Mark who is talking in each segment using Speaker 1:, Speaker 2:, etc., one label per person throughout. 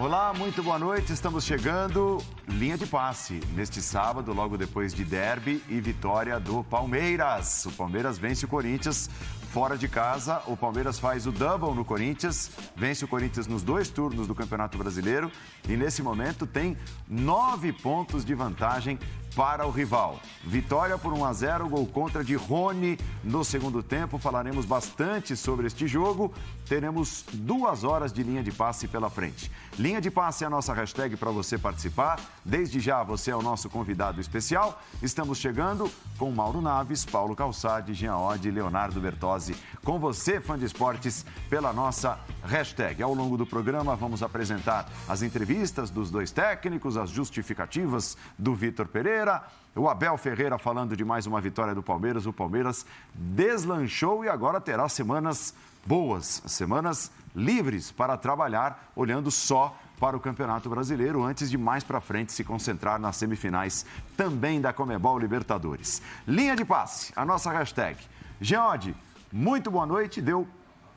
Speaker 1: Olá, muito boa noite. Estamos chegando, linha de passe. Neste sábado, logo depois de derby e vitória do Palmeiras. O Palmeiras vence o Corinthians fora de casa. O Palmeiras faz o double no Corinthians, vence o Corinthians nos 2 turnos do Campeonato Brasileiro e nesse momento tem 9 pontos de vantagem para o rival. Vitória por 1-0, gol contra de Rony no segundo tempo. Falaremos bastante sobre este jogo. Teremos 2 horas de linha de passe pela frente. Linha de passe é a nossa hashtag para você participar. Desde já, você é o nosso convidado especial. Estamos chegando com Mauro Naves, Paulo Calçade, Jean Oddi, Leonardo Bertozzi. Com você, fã de esportes, pela nossa hashtag. Ao longo do programa, vamos apresentar as entrevistas dos 2 técnicos, as justificativas do Vitor Pereira, o Abel Ferreira falando de mais uma vitória do Palmeiras. O Palmeiras deslanchou e agora terá semanas boas, semanas livres para trabalhar, olhando só para o Campeonato Brasileiro, antes de mais para frente se concentrar nas semifinais também da Conmebol Libertadores. Linha de passe, a nossa hashtag. Jean Oddi, muito boa noite, deu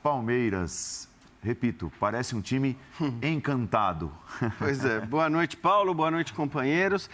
Speaker 1: Palmeiras. Repito, parece um time encantado.
Speaker 2: Pois é. Boa noite, Paulo. Boa noite, companheiros.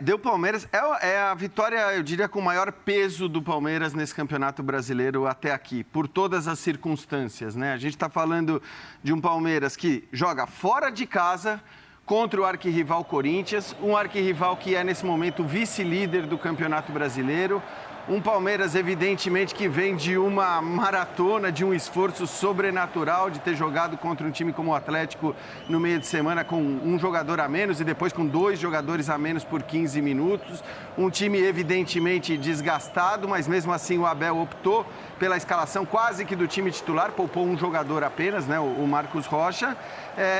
Speaker 2: Deu Palmeiras. É a vitória, eu diria, com o maior peso do Palmeiras nesse Campeonato Brasileiro até aqui, por todas as circunstâncias, né? A gente está falando de um Palmeiras que joga fora de casa contra o arquirrival Corinthians, um arquirrival que é, nesse momento, vice-líder do Campeonato Brasileiro. Um Palmeiras, evidentemente, que vem de uma maratona, de um esforço sobrenatural de ter jogado contra um time como o Atlético no meio de semana com um jogador a menos e depois com 2 jogadores a menos por 15 minutos. Um time, evidentemente, desgastado, mas mesmo assim o Abel optou pela escalação quase que do time titular, poupou um jogador apenas, né, o Marcos Rocha.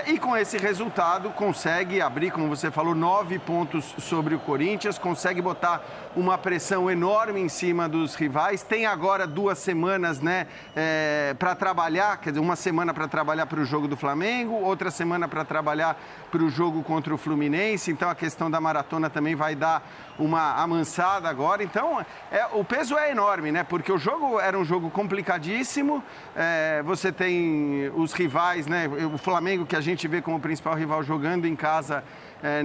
Speaker 2: E com esse resultado consegue abrir, como você falou, 9 pontos sobre o Corinthians, consegue botar uma pressão enorme em cima dos rivais. Tem agora 2 semanas, né, para trabalhar, quer dizer, uma semana para trabalhar para o jogo do Flamengo, outra semana para trabalhar para o jogo contra o Fluminense. Então a questão da maratona também vai dar uma amansada agora. Então o peso é enorme, né, porque o jogo era um jogo complicadíssimo. Você tem os rivais, né, o Flamengo, que a gente vê como principal rival, jogando em casa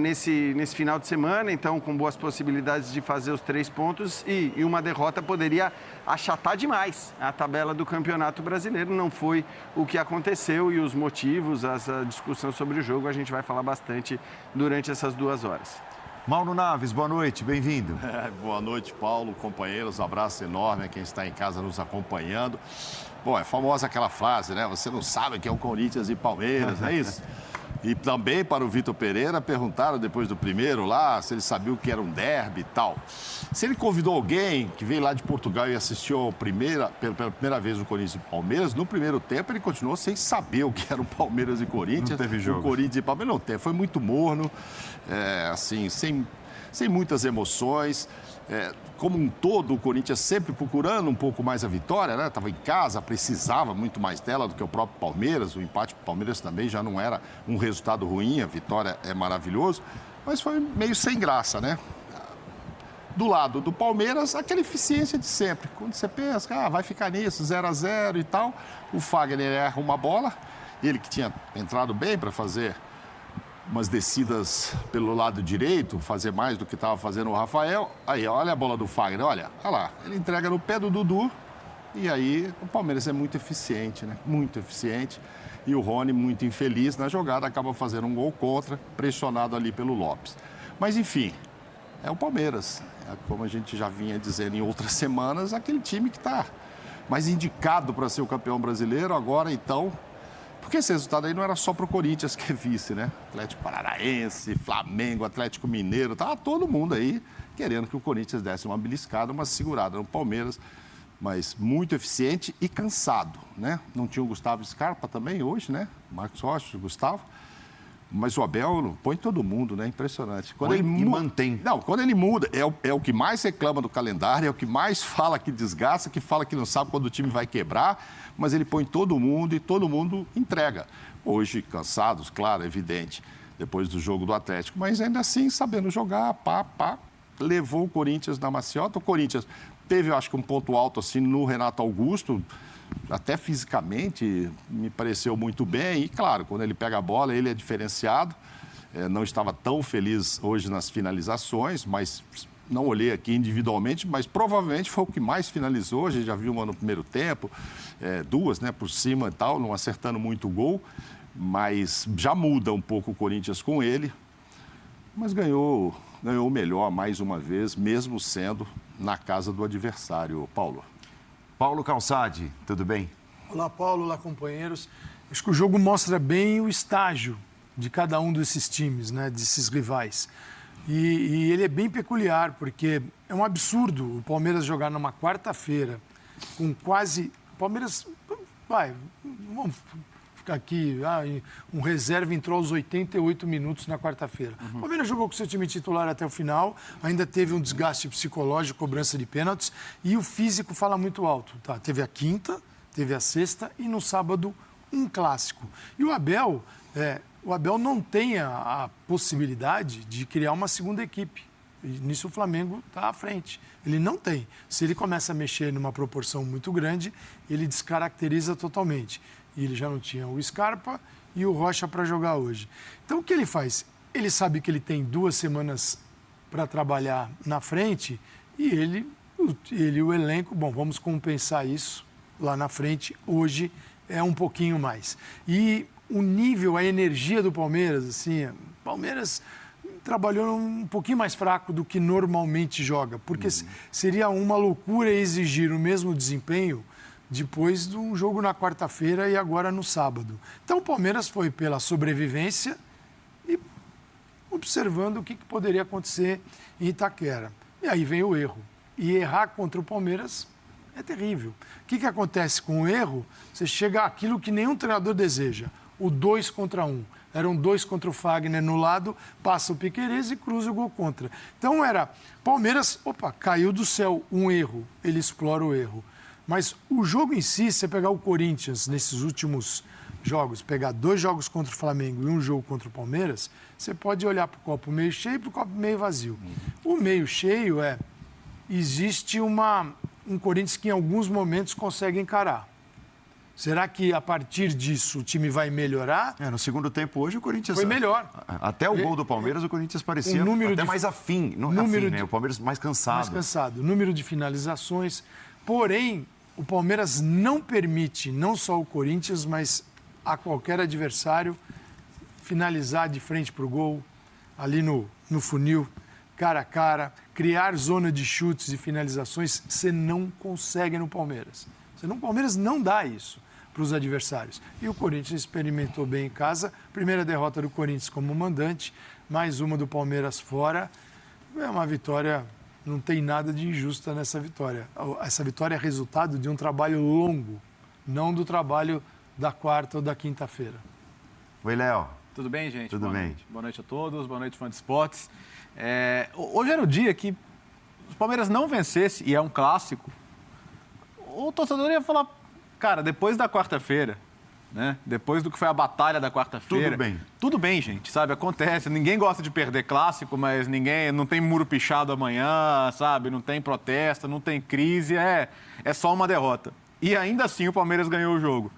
Speaker 2: nesse final de semana, então com boas possibilidades de fazer os 3 pontos e uma derrota poderia achatar demais a tabela do Campeonato Brasileiro. Não foi o que aconteceu e os motivos, a discussão sobre o jogo, a gente vai falar bastante durante essas 2 horas.
Speaker 1: Mauro Naves, boa noite, bem-vindo.
Speaker 3: Boa noite, Paulo, companheiros, um abraço enorme a quem está em casa nos acompanhando. Bom, é famosa aquela frase, né? Você não sabe o que é o Corinthians e Palmeiras, não é isso? E também para o Vitor Pereira, perguntaram depois do primeiro lá se ele sabia o que era um derby e tal. Se ele convidou alguém que veio lá de Portugal e assistiu pela primeira vez o Corinthians e Palmeiras, no primeiro tempo ele continuou sem saber o que era o Palmeiras e Corinthians.
Speaker 1: Não teve jogo.
Speaker 3: O Corinthians e Palmeiras não teve, foi muito morno, assim, sem muitas emoções. Como um todo, o Corinthians sempre procurando um pouco mais a vitória, né? Estava em casa, precisava muito mais dela do que o próprio Palmeiras. O empate para o Palmeiras também já não era um resultado ruim, a vitória é maravilhoso, mas foi meio sem graça, né? Do lado do Palmeiras, aquela eficiência de sempre. Quando você pensa, vai ficar nisso, 0-0 e tal, o Fagner erra uma bola, ele que tinha entrado bem para fazer umas descidas pelo lado direito, fazer mais do que estava fazendo o Rafael. Aí, olha a bola do Fagner, olha lá. Ele entrega no pé do Dudu e aí o Palmeiras é muito eficiente, né? Muito eficiente. E o Rony, muito infeliz na jogada, acaba fazendo um gol contra, pressionado ali pelo Lopes. Mas, enfim, é o Palmeiras. Como a gente já vinha dizendo em outras semanas, aquele time que está mais indicado para ser o campeão brasileiro. Agora, então, porque esse resultado aí não era só para o Corinthians, que é vice, né? Atlético Paranaense, Flamengo, Atlético Mineiro, tava todo mundo aí querendo que o Corinthians desse uma beliscada, uma segurada no Palmeiras, mas muito eficiente e cansado, né? Não tinha o Gustavo Scarpa também hoje, né? Marcos Rocha, o Gustavo. Mas o Abel põe todo mundo, né? Impressionante.
Speaker 1: Quando ele mantém.
Speaker 3: Não, quando ele muda, é o que mais reclama do calendário, é o que mais fala que desgasta, que fala que não sabe quando o time vai quebrar, mas ele põe todo mundo e todo mundo entrega. Hoje, cansados, claro, evidente, depois do jogo do Atlético, mas ainda assim, sabendo jogar, levou o Corinthians na maciota. O Corinthians teve, eu acho que um ponto alto assim no Renato Augusto, até fisicamente, me pareceu muito bem. E, claro, quando ele pega a bola, ele é diferenciado. Não estava tão feliz hoje nas finalizações, mas não olhei aqui individualmente, mas provavelmente foi o que mais finalizou. A gente já viu uma no primeiro tempo, 2, né, por cima e tal, não acertando muito o gol. Mas já muda um pouco o Corinthians com ele. Mas ganhou o melhor mais uma vez, mesmo sendo na casa do adversário, Paulo.
Speaker 1: Paulo Calçade, tudo bem?
Speaker 4: Olá, Paulo, olá, companheiros. Acho que o jogo mostra bem o estágio de cada um desses times, né, desses rivais. E ele é bem peculiar, porque é um absurdo o Palmeiras jogar numa quarta-feira com quase... Palmeiras, vamos ficar aqui, um reserva entrou aos 88 minutos na quarta-feira. O Palmeiras jogou com seu time titular até o final, ainda teve um desgaste psicológico, cobrança de pênaltis, e o físico fala muito alto. Tá? Teve a quinta, teve a sexta e no sábado um clássico. E o Abel não tem a possibilidade de criar uma segunda equipe. E nisso o Flamengo está à frente. Ele não tem. Se ele começa a mexer numa proporção muito grande, ele descaracteriza totalmente. E ele já não tinha o Scarpa e o Rocha para jogar hoje. Então, o que ele faz? Ele sabe que ele tem 2 semanas para trabalhar na frente e ele e o elenco, vamos compensar isso lá na frente. Hoje é um pouquinho mais. E o nível, a energia do Palmeiras, assim, o Palmeiras trabalhou um pouquinho mais fraco do que normalmente joga, porque seria uma loucura exigir o mesmo desempenho depois de um jogo na quarta-feira e agora no sábado. Então o Palmeiras foi pela sobrevivência e observando o que poderia acontecer em Itaquera. E aí vem o erro. E errar contra o Palmeiras é terrível. O que acontece com o erro? Você chega àquilo que nenhum treinador deseja, o 2 contra 1. Eram 2 contra o Fagner no lado, passa o Piquerez e cruza o gol contra. Então era Palmeiras, caiu do céu um erro, ele explora o erro. Mas o jogo em si, se você pegar o Corinthians nesses últimos jogos, pegar 2 jogos contra o Flamengo e um jogo contra o Palmeiras, você pode olhar para o copo meio cheio e para o copo meio vazio. O meio cheio existe um Corinthians que em alguns momentos consegue encarar. Será que a partir disso o time vai melhorar?
Speaker 1: No segundo tempo hoje o Corinthians...
Speaker 4: Foi melhor.
Speaker 1: Até o gol do Palmeiras o Corinthians parecia até mais afim. O Palmeiras mais cansado.
Speaker 4: Mais cansado. Número de finalizações. Porém, o Palmeiras não permite, não só o Corinthians, mas a qualquer adversário, finalizar de frente para o gol, ali no funil, cara a cara, criar zona de chutes e finalizações, você não consegue no Palmeiras. O Palmeiras não dá isso para os adversários. E o Corinthians experimentou bem em casa. Primeira derrota do Corinthians como mandante, mais uma do Palmeiras fora. É uma vitória, não tem nada de injusta nessa vitória. Essa vitória é resultado de um trabalho longo, não do trabalho da quarta ou da quinta-feira.
Speaker 1: Oi, Léo.
Speaker 5: Tudo bem, gente?
Speaker 1: Tudo bem.
Speaker 5: Noite. Boa noite a todos, boa noite, fã de esportes. Hoje era o dia que o Palmeiras não vencesse, e é um clássico, o torcedor ia falar, cara, depois da quarta-feira, né? Depois do que foi a batalha da quarta-feira...
Speaker 1: Tudo bem.
Speaker 5: Tudo bem, gente, sabe? Acontece. Ninguém gosta de perder clássico, mas não tem muro pichado amanhã, sabe? Não tem protesto, não tem crise, é só uma derrota. E ainda assim o Palmeiras ganhou o jogo.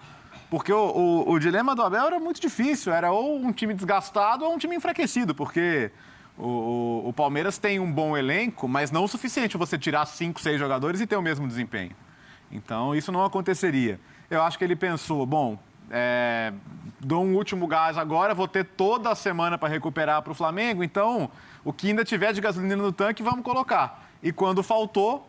Speaker 5: Porque o dilema do Abel era muito difícil, era ou um time desgastado ou um time enfraquecido, porque o Palmeiras tem um bom elenco, mas não o suficiente você tirar 5, 6 jogadores e ter o mesmo desempenho. Então, isso não aconteceria. Eu acho que ele pensou, dou um último gás agora, vou ter toda a semana para recuperar para o Flamengo, então, o que ainda tiver de gasolina no tanque, vamos colocar. E quando faltou,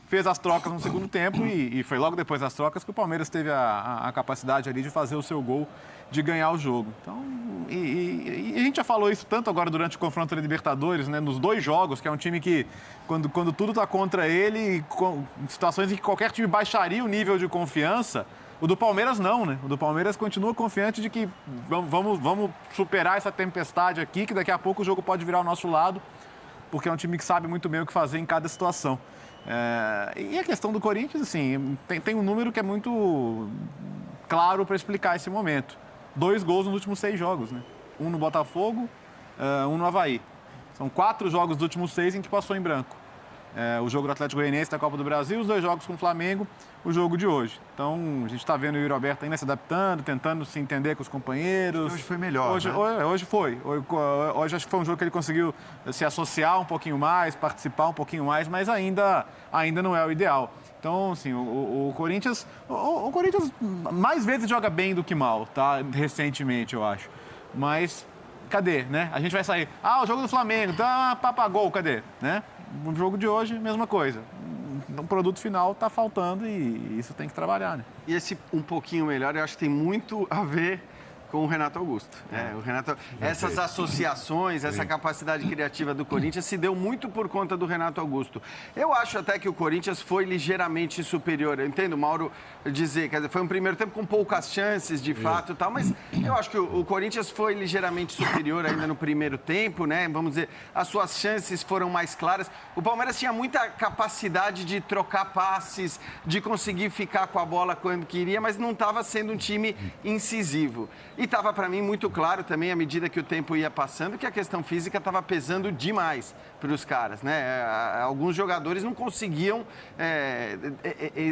Speaker 5: fez as trocas no segundo tempo e foi logo depois das trocas que o Palmeiras teve a capacidade ali de fazer o seu gol, de ganhar o jogo. Então, e a gente já falou isso tanto agora durante o confronto da Libertadores, né? Nos 2 jogos, que é um time que, quando tudo está contra ele, em situações em que qualquer time baixaria o nível de confiança, o do Palmeiras não, né? O do Palmeiras continua confiante de que vamos superar essa tempestade aqui, que daqui a pouco o jogo pode virar ao nosso lado, porque é um time que sabe muito bem o que fazer em cada situação. E a questão do Corinthians, assim, tem um número que é muito claro para explicar esse momento. 2 gols nos últimos 6 jogos, né? Um no Botafogo, um no Avaí. São 4 jogos dos últimos 6 em que passou em branco. O jogo do Atlético Goianiense da Copa do Brasil, os 2 jogos com o Flamengo, o jogo de hoje. Então, a gente está vendo o Yuri Alberto ainda se adaptando, tentando se entender com os companheiros.
Speaker 1: Hoje foi melhor,
Speaker 5: hoje,
Speaker 1: né?
Speaker 5: Hoje foi. Hoje acho que foi um jogo que ele conseguiu se associar um pouquinho mais, participar um pouquinho mais, mas ainda não é o ideal. Então, assim, o Corinthians mais vezes joga bem do que mal, tá? Recentemente, eu acho. Mas cadê, né? A gente vai sair. O jogo do Flamengo, tá, papagol, cadê? Né? O jogo de hoje, mesma coisa. O produto final está faltando e isso tem que trabalhar, né?
Speaker 2: E esse um pouquinho melhor, eu acho que tem muito a ver com o Renato Augusto. O Renato, essas associações, essa capacidade criativa do Corinthians se deu muito por conta do Renato Augusto. Eu acho até que o Corinthians foi ligeiramente superior. Eu entendo, Mauro, dizer, quer dizer, foi um primeiro tempo com poucas chances, de fato, e tal, mas eu acho que o Corinthians foi ligeiramente superior ainda no primeiro tempo, né? Vamos dizer, as suas chances foram mais claras. O Palmeiras tinha muita capacidade de trocar passes, de conseguir ficar com a bola quando queria, mas não estava sendo um time incisivo. E estava para mim muito claro também, à medida que o tempo ia passando, que a questão física estava pesando demais para os caras, né? Alguns jogadores não conseguiam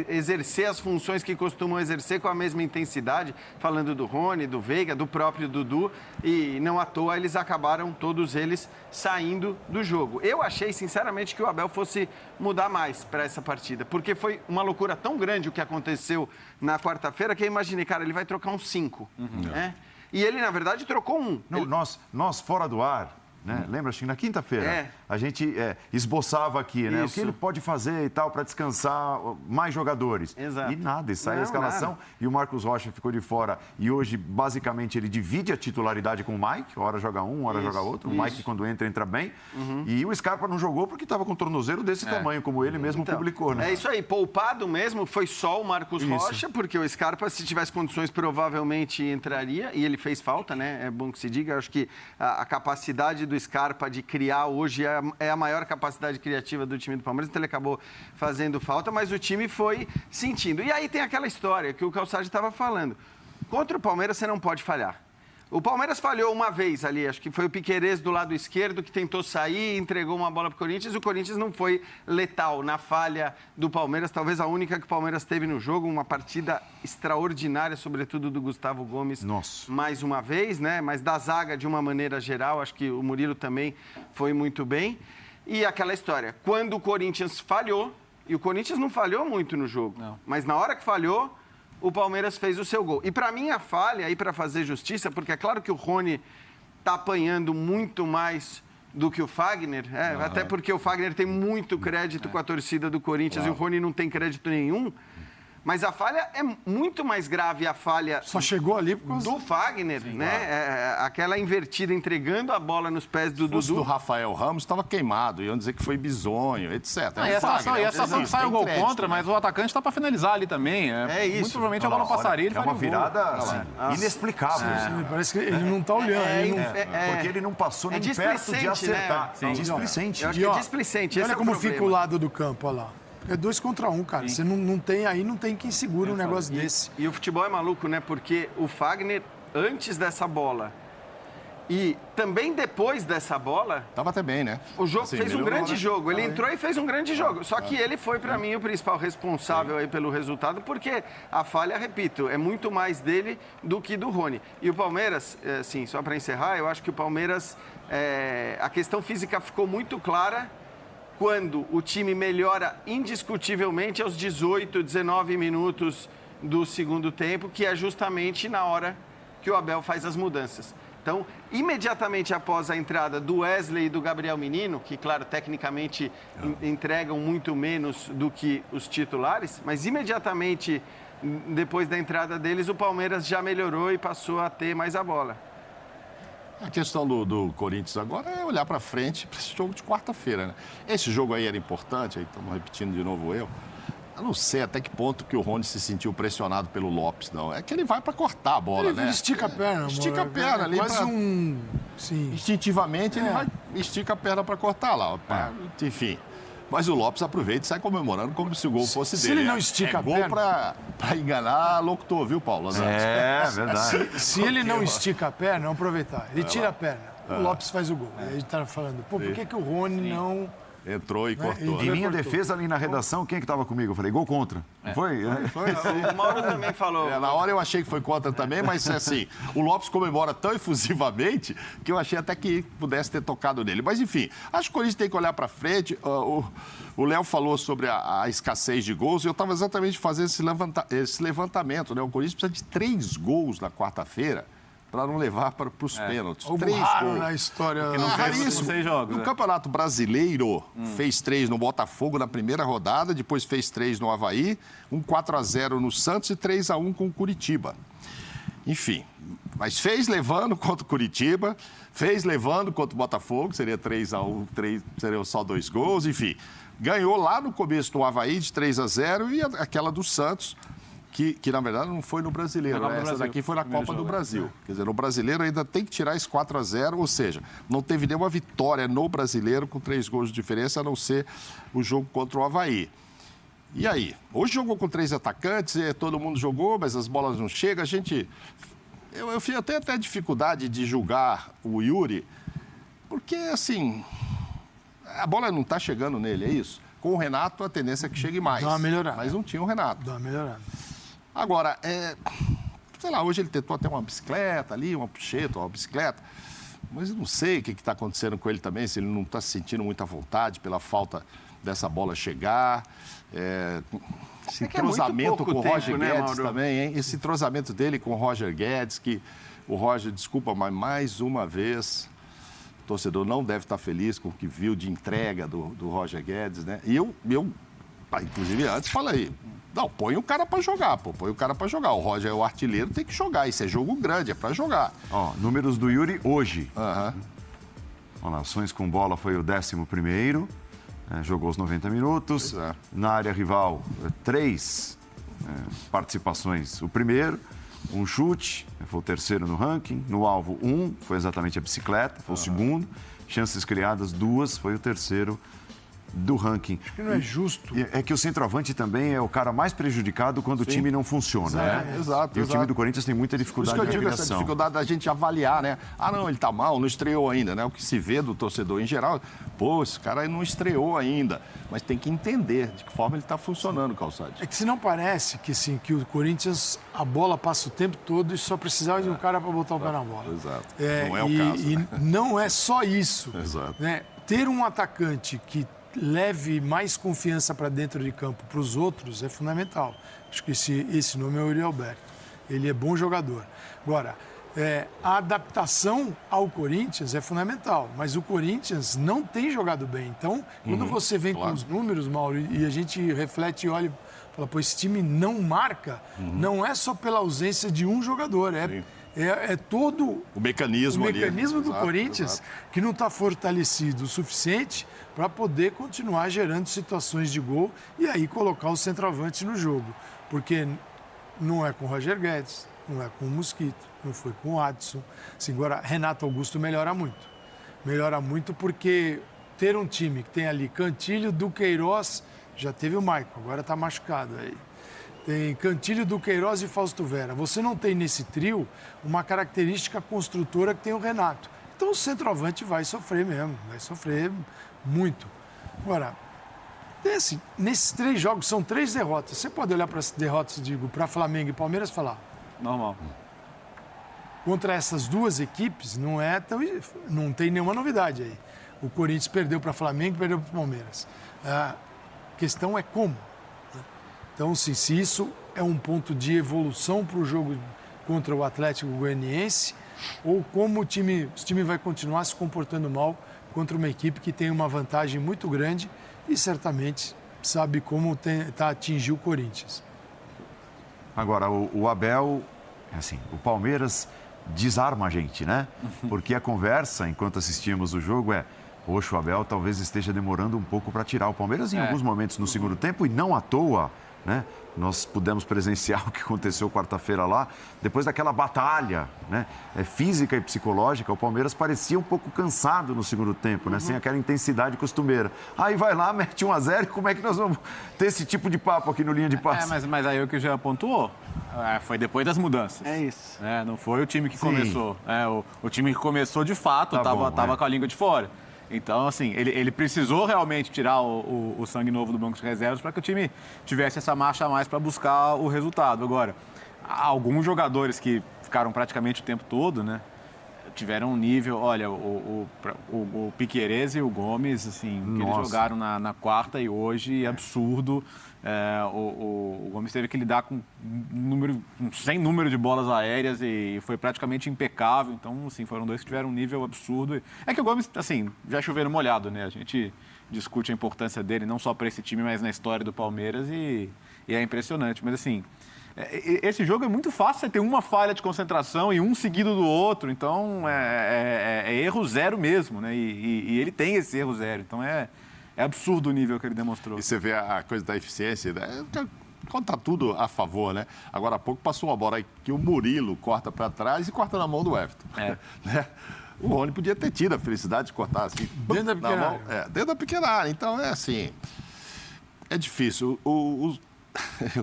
Speaker 2: exercer as funções que costumam exercer com a mesma intensidade, falando do Rony, do Veiga, do próprio Dudu, e não à toa eles acabaram, todos eles, saindo do jogo. Eu achei, sinceramente, que o Abel fosse mudar mais para essa partida, porque foi uma loucura tão grande o que aconteceu na quarta-feira que eu imaginei, cara, ele vai trocar uns 5, né? E ele, na verdade, trocou um.
Speaker 1: Não, nós fora do ar, né? Lembra, acho que na quinta-feira, a gente esboçava aqui, né?
Speaker 2: Isso.
Speaker 1: O que ele pode fazer e tal para descansar mais jogadores.
Speaker 2: Exato.
Speaker 1: E nada, e saiu a escalação.
Speaker 2: Nada.
Speaker 1: E o Marcos Rocha ficou de fora. E hoje, basicamente, ele divide a titularidade com o Mike. Hora joga um, hora joga outro. O Mike, quando entra bem. E o Scarpa não jogou porque estava com um tornozelo desse tamanho, como ele mesmo publicou, né?
Speaker 2: É isso aí, poupado mesmo, foi só o Marcos Rocha, porque o Scarpa, se tivesse condições, provavelmente entraria, e ele fez falta, né? É bom que se diga, eu acho que a capacidade do Scarpa de criar hoje é a maior capacidade criativa do time do Palmeiras, então ele acabou fazendo falta, mas o time foi sentindo. E aí tem aquela história que o Calçade estava falando, contra o Palmeiras você não pode falhar. O Palmeiras falhou uma vez ali, acho que foi o Piquerez do lado esquerdo que tentou sair, entregou uma bola para o Corinthians, e o Corinthians não foi letal na falha do Palmeiras, talvez a única que o Palmeiras teve no jogo, uma partida extraordinária, sobretudo do Gustavo Gomes, mais uma vez, né? Mas da zaga de uma maneira geral, acho que o Murilo também foi muito bem. E aquela história, quando o Corinthians falhou, e o Corinthians não falhou muito no jogo, mas na hora que falhou, o Palmeiras fez o seu gol. E para mim a falha, aí para fazer justiça, porque é claro que o Rony está apanhando muito mais do que o Fagner, até porque o Fagner tem muito crédito com a torcida do Corinthians e o Rony não tem crédito nenhum. Mas a falha é muito mais grave, a falha
Speaker 4: Só chegou ali por causa
Speaker 2: do Fagner, né? Aquela invertida, entregando a bola nos pés do
Speaker 3: O
Speaker 2: Dudu.
Speaker 3: do Rafael Ramos estava queimado, iam dizer que foi bizonho, etc.
Speaker 5: E essa ação que sai o gol contra, mas o atacante está para finalizar ali também.
Speaker 2: É isso.
Speaker 5: Muito provavelmente a bola passaria, ele
Speaker 1: é uma
Speaker 5: faria o gol.
Speaker 1: virada assim, inexplicável.
Speaker 4: Parece que ele não está olhando.
Speaker 1: Porque ele não passou nem perto de
Speaker 2: displicente,
Speaker 1: acertar.
Speaker 2: né?
Speaker 1: Displicente.
Speaker 2: Eu acho que é displicente. Esse
Speaker 4: Olha
Speaker 2: é o
Speaker 4: como
Speaker 2: problema.
Speaker 4: fica o lado do campo, olha lá. É 2 contra 1, cara. Você não tem quem segura um negócio desse.
Speaker 2: E o futebol é maluco, né? Porque o Fagner, antes dessa bola e também depois dessa bola...
Speaker 3: Tava até bem, né?
Speaker 2: O jogo
Speaker 3: Assim,
Speaker 2: fez um
Speaker 3: melhorou,
Speaker 2: grande
Speaker 3: né?
Speaker 2: jogo. Ele entrou e fez um grande jogo. Só que ele foi, para mim, o principal responsável aí pelo resultado, porque a falha, repito, é muito mais dele do que do Rony. E o Palmeiras, assim, só para encerrar, eu acho que o Palmeiras... a questão física ficou muito clara quando o time melhora indiscutivelmente aos 18, 19 minutos do segundo tempo, que é justamente na hora que o Abel faz as mudanças. Então, imediatamente após a entrada do Wesley e do Gabriel Menino, que, claro, tecnicamente entregam muito menos do que os titulares, mas imediatamente depois da entrada deles, o Palmeiras já melhorou e passou a ter mais a bola.
Speaker 3: A questão do Corinthians agora é olhar para frente para esse jogo de quarta-feira, né? Esse jogo aí era importante, aí estamos repetindo de novo eu. Eu não sei até que ponto que o Rony se sentiu pressionado pelo Lopes, não. É que ele vai para cortar a bola, né?
Speaker 4: Ele estica a perna,
Speaker 3: Estica a perna ali.
Speaker 4: Quase Sim.
Speaker 3: Instintivamente ele vai, estica a perna para cortar lá. Enfim. Mas o Lopes aproveita e sai comemorando como se o gol fosse dele.
Speaker 4: Se ele não estica a perna...
Speaker 3: gol para enganar locutor, viu, Paulo?
Speaker 1: É verdade.
Speaker 4: Se ele não estica a perna, vamos aproveitar. Ele tira a perna, o Lopes faz o gol. Aí a gente tá falando, por que o Rony não
Speaker 3: Entrou e cortou.
Speaker 1: Em minha defesa, ali na redação, quem é que estava comigo? Eu falei, gol contra. Não foi?
Speaker 2: O Mauro também falou.
Speaker 3: Na hora eu achei que foi contra também, mas assim, o Lopes comemora tão efusivamente que eu achei até que pudesse ter tocado nele. Mas enfim, acho que o Corinthians tem que olhar para frente. O Léo falou sobre a escassez de gols e eu estava exatamente fazendo esse levantamento, né? O Corinthians precisa de 3 gols na quarta-feira para não levar para os pênaltis.
Speaker 4: Algo
Speaker 3: 3
Speaker 4: raro
Speaker 3: gols.
Speaker 4: na história.
Speaker 5: Porque não fez
Speaker 3: Raríssimo.
Speaker 5: 6 jogos.
Speaker 3: No Campeonato Brasileiro, fez 3 no Botafogo na primeira rodada, depois fez 3 no Avaí, um 4-0 no Santos e 3-1 com o Curitiba. Enfim, mas fez levando contra o Curitiba, fez levando contra o Botafogo, seria 3-1, seriam só 2 gols, enfim. Ganhou lá no começo no Avaí de 3-0 e aquela do Santos, que na verdade não foi no Brasileiro, né? Essa daqui foi na Copa do Brasil. Quer dizer, no Brasileiro ainda tem que tirar esse 4-0, ou seja, não teve nenhuma vitória no Brasileiro com 3 gols de diferença, a não ser o jogo contra o Avaí. E aí? Hoje jogou com 3 atacantes, todo mundo jogou, mas as bolas não chegam. Eu fiz até dificuldade de julgar o Yuri, porque, assim, a bola não está chegando nele, é isso? Com o Renato, a tendência é que chegue mais.
Speaker 4: Dá uma melhorada.
Speaker 3: Mas não tinha o Renato.
Speaker 4: Dá uma melhorada.
Speaker 3: Agora, sei lá, hoje ele tentou até uma bicicleta ali, uma puxeta, uma bicicleta, mas eu não sei o que está acontecendo com ele também, se ele não está se sentindo muita vontade pela falta dessa bola chegar. Esse entrosamento com o Roger Guedes também, hein? Esse entrosamento dele com o Roger Guedes, que o Roger, desculpa, mas mais uma vez, o torcedor não deve estar feliz com o que viu de entrega do Roger Guedes, né? E eu inclusive, antes falei, não, põe o cara para jogar, põe o cara para jogar. O Roger é o artilheiro, tem que jogar. Isso é jogo grande, é para jogar.
Speaker 1: Ó, números do Yuri hoje.
Speaker 3: Uhum.
Speaker 1: Ações com bola foi o 11º. Jogou os 90 minutos. Na área rival, 3 participações. O primeiro, um chute, foi o 3º no ranking. No alvo, 1, foi exatamente a bicicleta, foi o 2º. Chances criadas, 2, foi o 3º do ranking.
Speaker 4: Acho que não é justo.
Speaker 1: É que o centroavante também é o cara mais prejudicado quando o time não funciona, né?
Speaker 3: Exato.
Speaker 1: E o time do Corinthians tem muita dificuldade
Speaker 3: Por isso que eu
Speaker 1: de
Speaker 3: digo essa dificuldade da gente avaliar, né? Ah, não, ele tá mal, não estreou ainda, né? O que se vê do torcedor em geral, esse cara não estreou ainda. Mas tem que entender de que forma ele está funcionando, Calçade.
Speaker 4: É que se não parece que, sim, que o Corinthians, a bola passa o tempo todo e só precisava de um cara para botar o pé na bola.
Speaker 3: Exato. Não é o caso.
Speaker 4: E não é só isso.
Speaker 3: Exato.
Speaker 4: Né? Ter um atacante que leve mais confiança para dentro de campo para os outros é fundamental. Acho que esse nome é o Yuri Alberto. Ele é bom jogador. Agora, a adaptação ao Corinthians é fundamental, mas o Corinthians não tem jogado bem. Então, quando você vem com os números, Mauro, e a gente reflete e olha e fala, pô, esse time não marca, não é só pela ausência de um jogador, é todo
Speaker 3: o mecanismo
Speaker 4: do
Speaker 3: exato,
Speaker 4: Corinthians que não está fortalecido o suficiente para poder continuar gerando situações de gol e aí colocar o centroavante no jogo. Porque não é com o Roger Guedes, não é com o Mosquito, não foi com o Adson. Assim, agora, Renato Augusto melhora muito. Melhora muito porque ter um time que tem ali Cantilho, Duqueiroz, já teve o Maicon, agora está machucado aí. Tem Cantilho, Duqueiroz e Fausto Vera. Você não tem nesse trio uma característica construtora que tem o Renato. Então o centroavante vai sofrer mesmo, vai sofrer muito. Agora, assim, nesses 3 jogos são 3 derrotas. Você pode olhar para as derrotas, digo, para Flamengo e Palmeiras e falar.
Speaker 5: Normal.
Speaker 4: Contra essas 2 equipes não tem nenhuma novidade aí. O Corinthians perdeu para Flamengo e perdeu para o Palmeiras. A questão é como. Então, se isso é um ponto de evolução para o jogo contra o Atlético Goianiense, ou como o time vai continuar se comportando mal contra uma equipe que tem uma vantagem muito grande e certamente sabe como atingir o Corinthians.
Speaker 1: Agora, o Abel, assim, o Palmeiras desarma a gente, né? Porque a conversa, enquanto assistíamos o jogo, poxa, o Abel talvez esteja demorando um pouco para tirar o Palmeiras em alguns momentos no segundo tempo e não à toa, né? Nós pudemos presenciar o que aconteceu quarta-feira lá, depois daquela batalha, né? Física e psicológica, o Palmeiras parecia um pouco cansado no segundo tempo, né? Sem aquela intensidade costumeira. Aí vai lá, mete 1-0 e como é que nós vamos ter esse tipo de papo aqui no Linha de Passe?
Speaker 5: Mas aí o que o Jean pontuou, foi depois das mudanças.
Speaker 2: É isso.
Speaker 5: Não foi o time que começou. O time que começou, de fato, estava com a língua de fora. Então, assim, ele precisou realmente tirar o sangue novo do banco de reservas para que o time tivesse essa marcha a mais para buscar o resultado. Agora, alguns jogadores que ficaram praticamente o tempo todo, né? Tiveram um nível, olha, o Piquerez e o Gomes, assim, que eles jogaram na quarta e hoje, absurdo. O Gomes teve que lidar com sem número de bolas aéreas e foi praticamente impecável. Então, assim, foram dois que tiveram um nível absurdo. É que o Gomes, assim, já choveu no molhado, né? A gente discute a importância dele, não só para esse time, mas na história do Palmeiras e é impressionante. Mas, assim, esse jogo é muito fácil, você ter uma falha de concentração e um seguido do outro, então é erro zero mesmo, né? E ele tem esse erro zero, então é absurdo o nível que ele demonstrou.
Speaker 3: E você vê a coisa da eficiência, né? Quando tá tudo a favor, né? Agora há pouco passou uma bola aí que o Murilo corta para trás e corta na mão do Everton. Né? O Rony podia ter tido a felicidade de cortar assim,
Speaker 4: dentro da pequena área.
Speaker 3: Dentro da pequena área. Então é assim, é difícil. O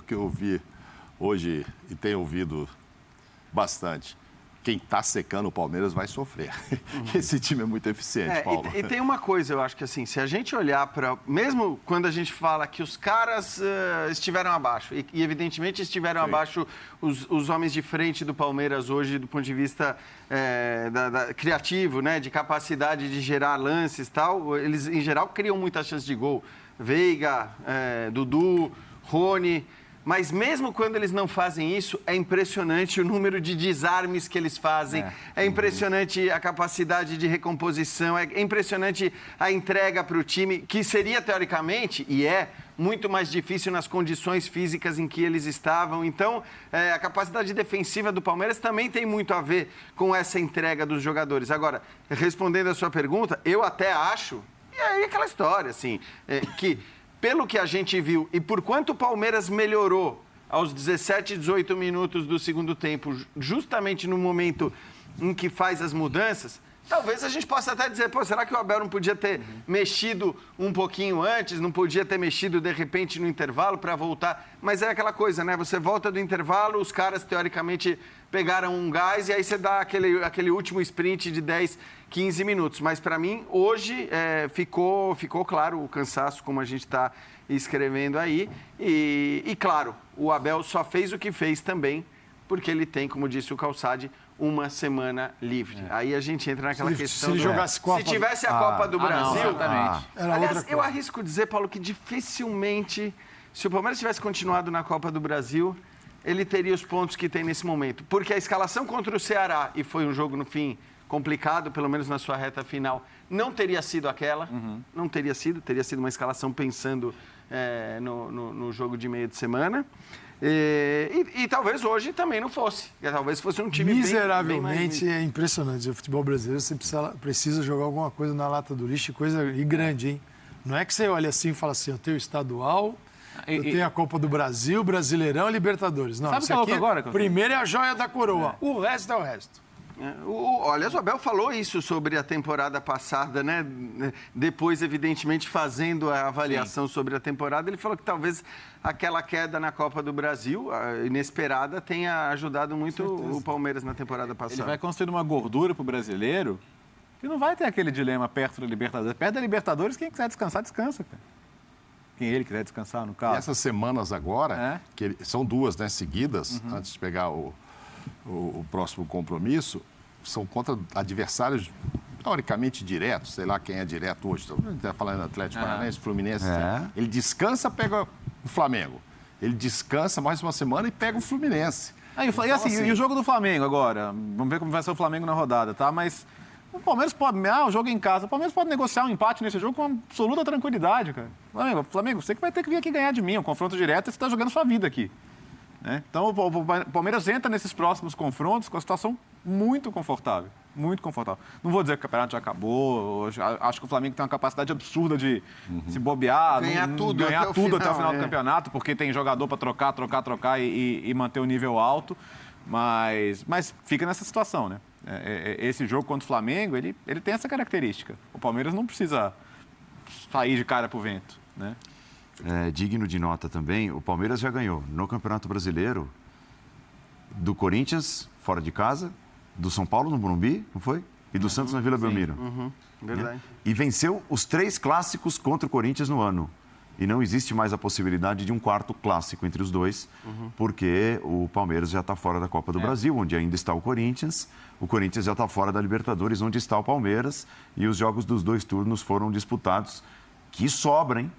Speaker 3: que eu vi hoje e tenho ouvido bastante, quem está secando o Palmeiras vai sofrer. Esse time é muito eficiente, Paulo.
Speaker 2: E tem uma coisa, eu acho que assim, se a gente olhar para... Mesmo quando a gente fala que os caras estiveram abaixo, e evidentemente estiveram abaixo os homens de frente do Palmeiras hoje, do ponto de vista criativo, né, de capacidade de gerar lances e tal, eles, em geral, criam muitas chances de gol. Veiga, Dudu, Rony... Mas mesmo quando eles não fazem isso, é impressionante o número de desarmes que eles fazem, é impressionante a capacidade de recomposição, é impressionante a entrega para o time, que seria, teoricamente, e muito mais difícil nas condições físicas em que eles estavam. Então, a capacidade defensiva do Palmeiras também tem muito a ver com essa entrega dos jogadores. Agora, respondendo a sua pergunta, eu até acho, e aí aquela história, assim, que... Pelo que a gente viu e por quanto o Palmeiras melhorou aos 17, 18 minutos do segundo tempo, justamente no momento em que faz as mudanças, talvez a gente possa até dizer, será que o Abel não podia ter mexido um pouquinho antes, não podia ter mexido de repente no intervalo para voltar? Mas é aquela coisa, né? Você volta do intervalo, os caras teoricamente pegaram um gás e aí você dá aquele último sprint de 10, 15 minutos. Mas para mim, hoje, ficou claro o cansaço, como a gente está escrevendo aí. E claro, o Abel só fez o que fez também, porque ele tem, como disse o Calçade, uma semana livre. Aí a gente entra naquela questão...
Speaker 4: Se ele jogasse Copa...
Speaker 2: Se tivesse a Copa do Brasil...
Speaker 4: Aliás,
Speaker 2: eu arrisco dizer, Paulo, que dificilmente, se o Palmeiras tivesse continuado na Copa do Brasil, ele teria os pontos que tem nesse momento. Porque a escalação contra o Ceará, e foi um jogo, no fim, complicado, pelo menos na sua reta final, não teria sido aquela. Não teria sido. Teria sido uma escalação pensando no jogo de meio de semana. E talvez hoje também não fosse. Talvez fosse um time
Speaker 4: miseravelmente
Speaker 2: bem mais...
Speaker 4: É impressionante. O futebol brasileiro, você precisa jogar alguma coisa na lata do lixo, e grande, hein? Não é que você olha assim e fala assim, eu tenho o estadual, eu tenho a Copa do Brasil, Brasileirão e Libertadores. Não,
Speaker 5: sabe
Speaker 4: isso aqui
Speaker 5: agora,
Speaker 4: primeiro é a joia da coroa, o resto é o resto.
Speaker 2: Olha, o Abel falou isso sobre a temporada passada, né? Depois, evidentemente, fazendo a avaliação sobre a temporada, ele falou que talvez aquela queda na Copa do Brasil, inesperada, tenha ajudado muito o Palmeiras na temporada passada.
Speaker 5: Ele vai construir uma gordura para o brasileiro que não vai ter aquele dilema perto da Libertadores. Perto da Libertadores, quem quiser descansar, descansa, cara. Quem ele quiser descansar, no caso.
Speaker 3: E essas semanas agora, que são duas, né, seguidas, antes de pegar o próximo compromisso, são contra adversários teoricamente diretos, sei lá quem é direto hoje. Está falando Atlético Paranaense, Fluminense. Ele descansa, pega o Flamengo. Ele descansa mais uma semana e pega o Fluminense.
Speaker 5: Então, e o jogo do Flamengo agora? Vamos ver como vai ser o Flamengo na rodada, tá? Mas o Palmeiras pode... o jogo em casa. O Palmeiras pode negociar um empate nesse jogo com absoluta tranquilidade, cara. Flamengo, você que vai ter que vir aqui ganhar de mim. Um confronto direto, você está jogando sua vida aqui. Né? Então, o Palmeiras entra nesses próximos confrontos com a situação muito confortável. Muito confortável. Não vou dizer que o campeonato já acabou. Acho que o Flamengo tem uma capacidade absurda de se bobear,
Speaker 2: ganhar tudo
Speaker 5: até o final do campeonato, porque tem jogador para trocar e manter o nível alto. Mas fica nessa situação, né? Esse jogo contra o Flamengo, ele tem essa característica. O Palmeiras não precisa sair de cara pro vento, né?
Speaker 1: Digno de nota também, o Palmeiras já ganhou no Campeonato Brasileiro do Corinthians, fora de casa, do São Paulo, no Morumbi, não foi? e do Santos na Vila Belmiro.
Speaker 2: Verdade.
Speaker 1: E venceu os 3 clássicos contra o Corinthians no ano. E não existe mais a possibilidade de um quarto clássico entre os dois, porque o Palmeiras já está fora da Copa do Brasil, onde ainda está o Corinthians já está fora da Libertadores, onde está o Palmeiras, e os jogos dos 2 turnos foram disputados. Que sobra, hein?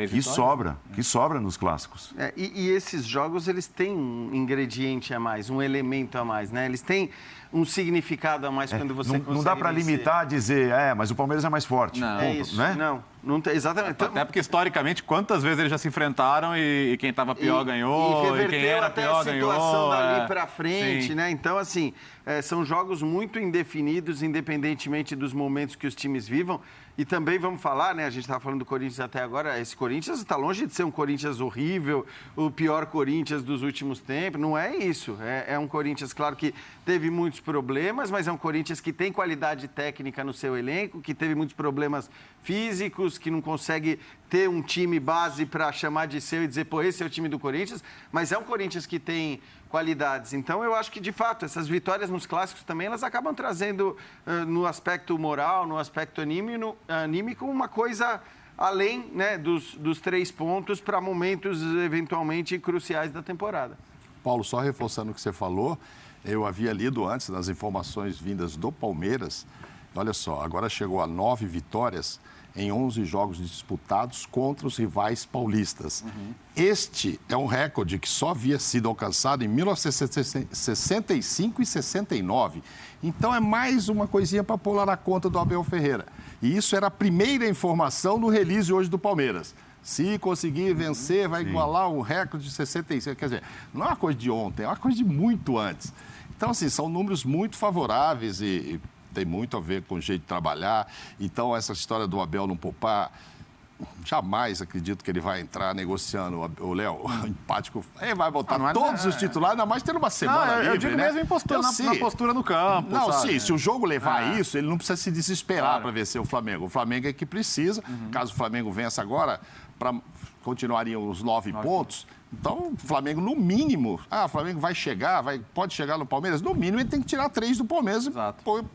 Speaker 1: Que sobra nos clássicos.
Speaker 2: E esses jogos, eles têm um ingrediente a mais, um elemento a mais, né? Eles têm um significado a mais quando você consegue
Speaker 1: não dá para limitar, dizer, mas o Palmeiras é mais forte.
Speaker 5: Não.
Speaker 1: Ponto,
Speaker 2: Isso,
Speaker 1: né?
Speaker 2: não tem, exatamente.
Speaker 5: Até porque, historicamente, quantas vezes eles já se enfrentaram e quem estava pior ganhou, e quem era pior ganhou.
Speaker 2: A situação dali para frente, né? Então, assim, são jogos muito indefinidos, independentemente dos momentos que os times vivam. E também vamos falar, né? A gente estava falando do Corinthians até agora. Esse Corinthians está longe de ser um Corinthians horrível, o pior Corinthians dos últimos tempos. Não é isso. É um Corinthians, claro, que teve muitos problemas, mas é um Corinthians que tem qualidade técnica no seu elenco, que teve muitos problemas físicos, que não consegue ter um time base para chamar de seu e dizer, pô, esse é o time do Corinthians. Mas é um Corinthians que tem qualidades. Então, eu acho que, de fato, essas vitórias nos clássicos também, elas acabam trazendo, no aspecto moral, no aspecto anímico, uma coisa além, né, dos 3 pontos para momentos, eventualmente, cruciais da temporada.
Speaker 3: Paulo, só reforçando o que você falou, eu havia lido antes, nas informações vindas do Palmeiras, olha só, agora chegou a 9 vitórias em 11 jogos disputados contra os rivais paulistas. Este é um recorde que só havia sido alcançado em 1965 e 69. Então, é mais uma coisinha para pôr lá na conta do Abel Ferreira. E isso era a primeira informação no release hoje do Palmeiras. Se conseguir vencer, vai igualar o recorde de 65. Quer dizer, não é uma coisa de ontem, é uma coisa de muito antes. Então, assim, são números muito favoráveis e tem muito a ver com o jeito de trabalhar. Então, essa história do Abel não poupar, jamais acredito que ele vai entrar negociando o Léo, empático. Ele vai botar todos os titulares, ainda mais tendo uma semana livre,
Speaker 5: eu digo
Speaker 3: né?
Speaker 5: mesmo em postura, na postura no campo.
Speaker 3: Não,
Speaker 5: sabe?
Speaker 3: sim, se o jogo levar isso, ele não precisa se desesperar para vencer o Flamengo. O Flamengo é que precisa. Caso o Flamengo vença agora, continuariam os 9 pontos. Então, o Flamengo, no mínimo, o Flamengo vai chegar, pode chegar no Palmeiras, no mínimo ele tem que tirar 3 do Palmeiras e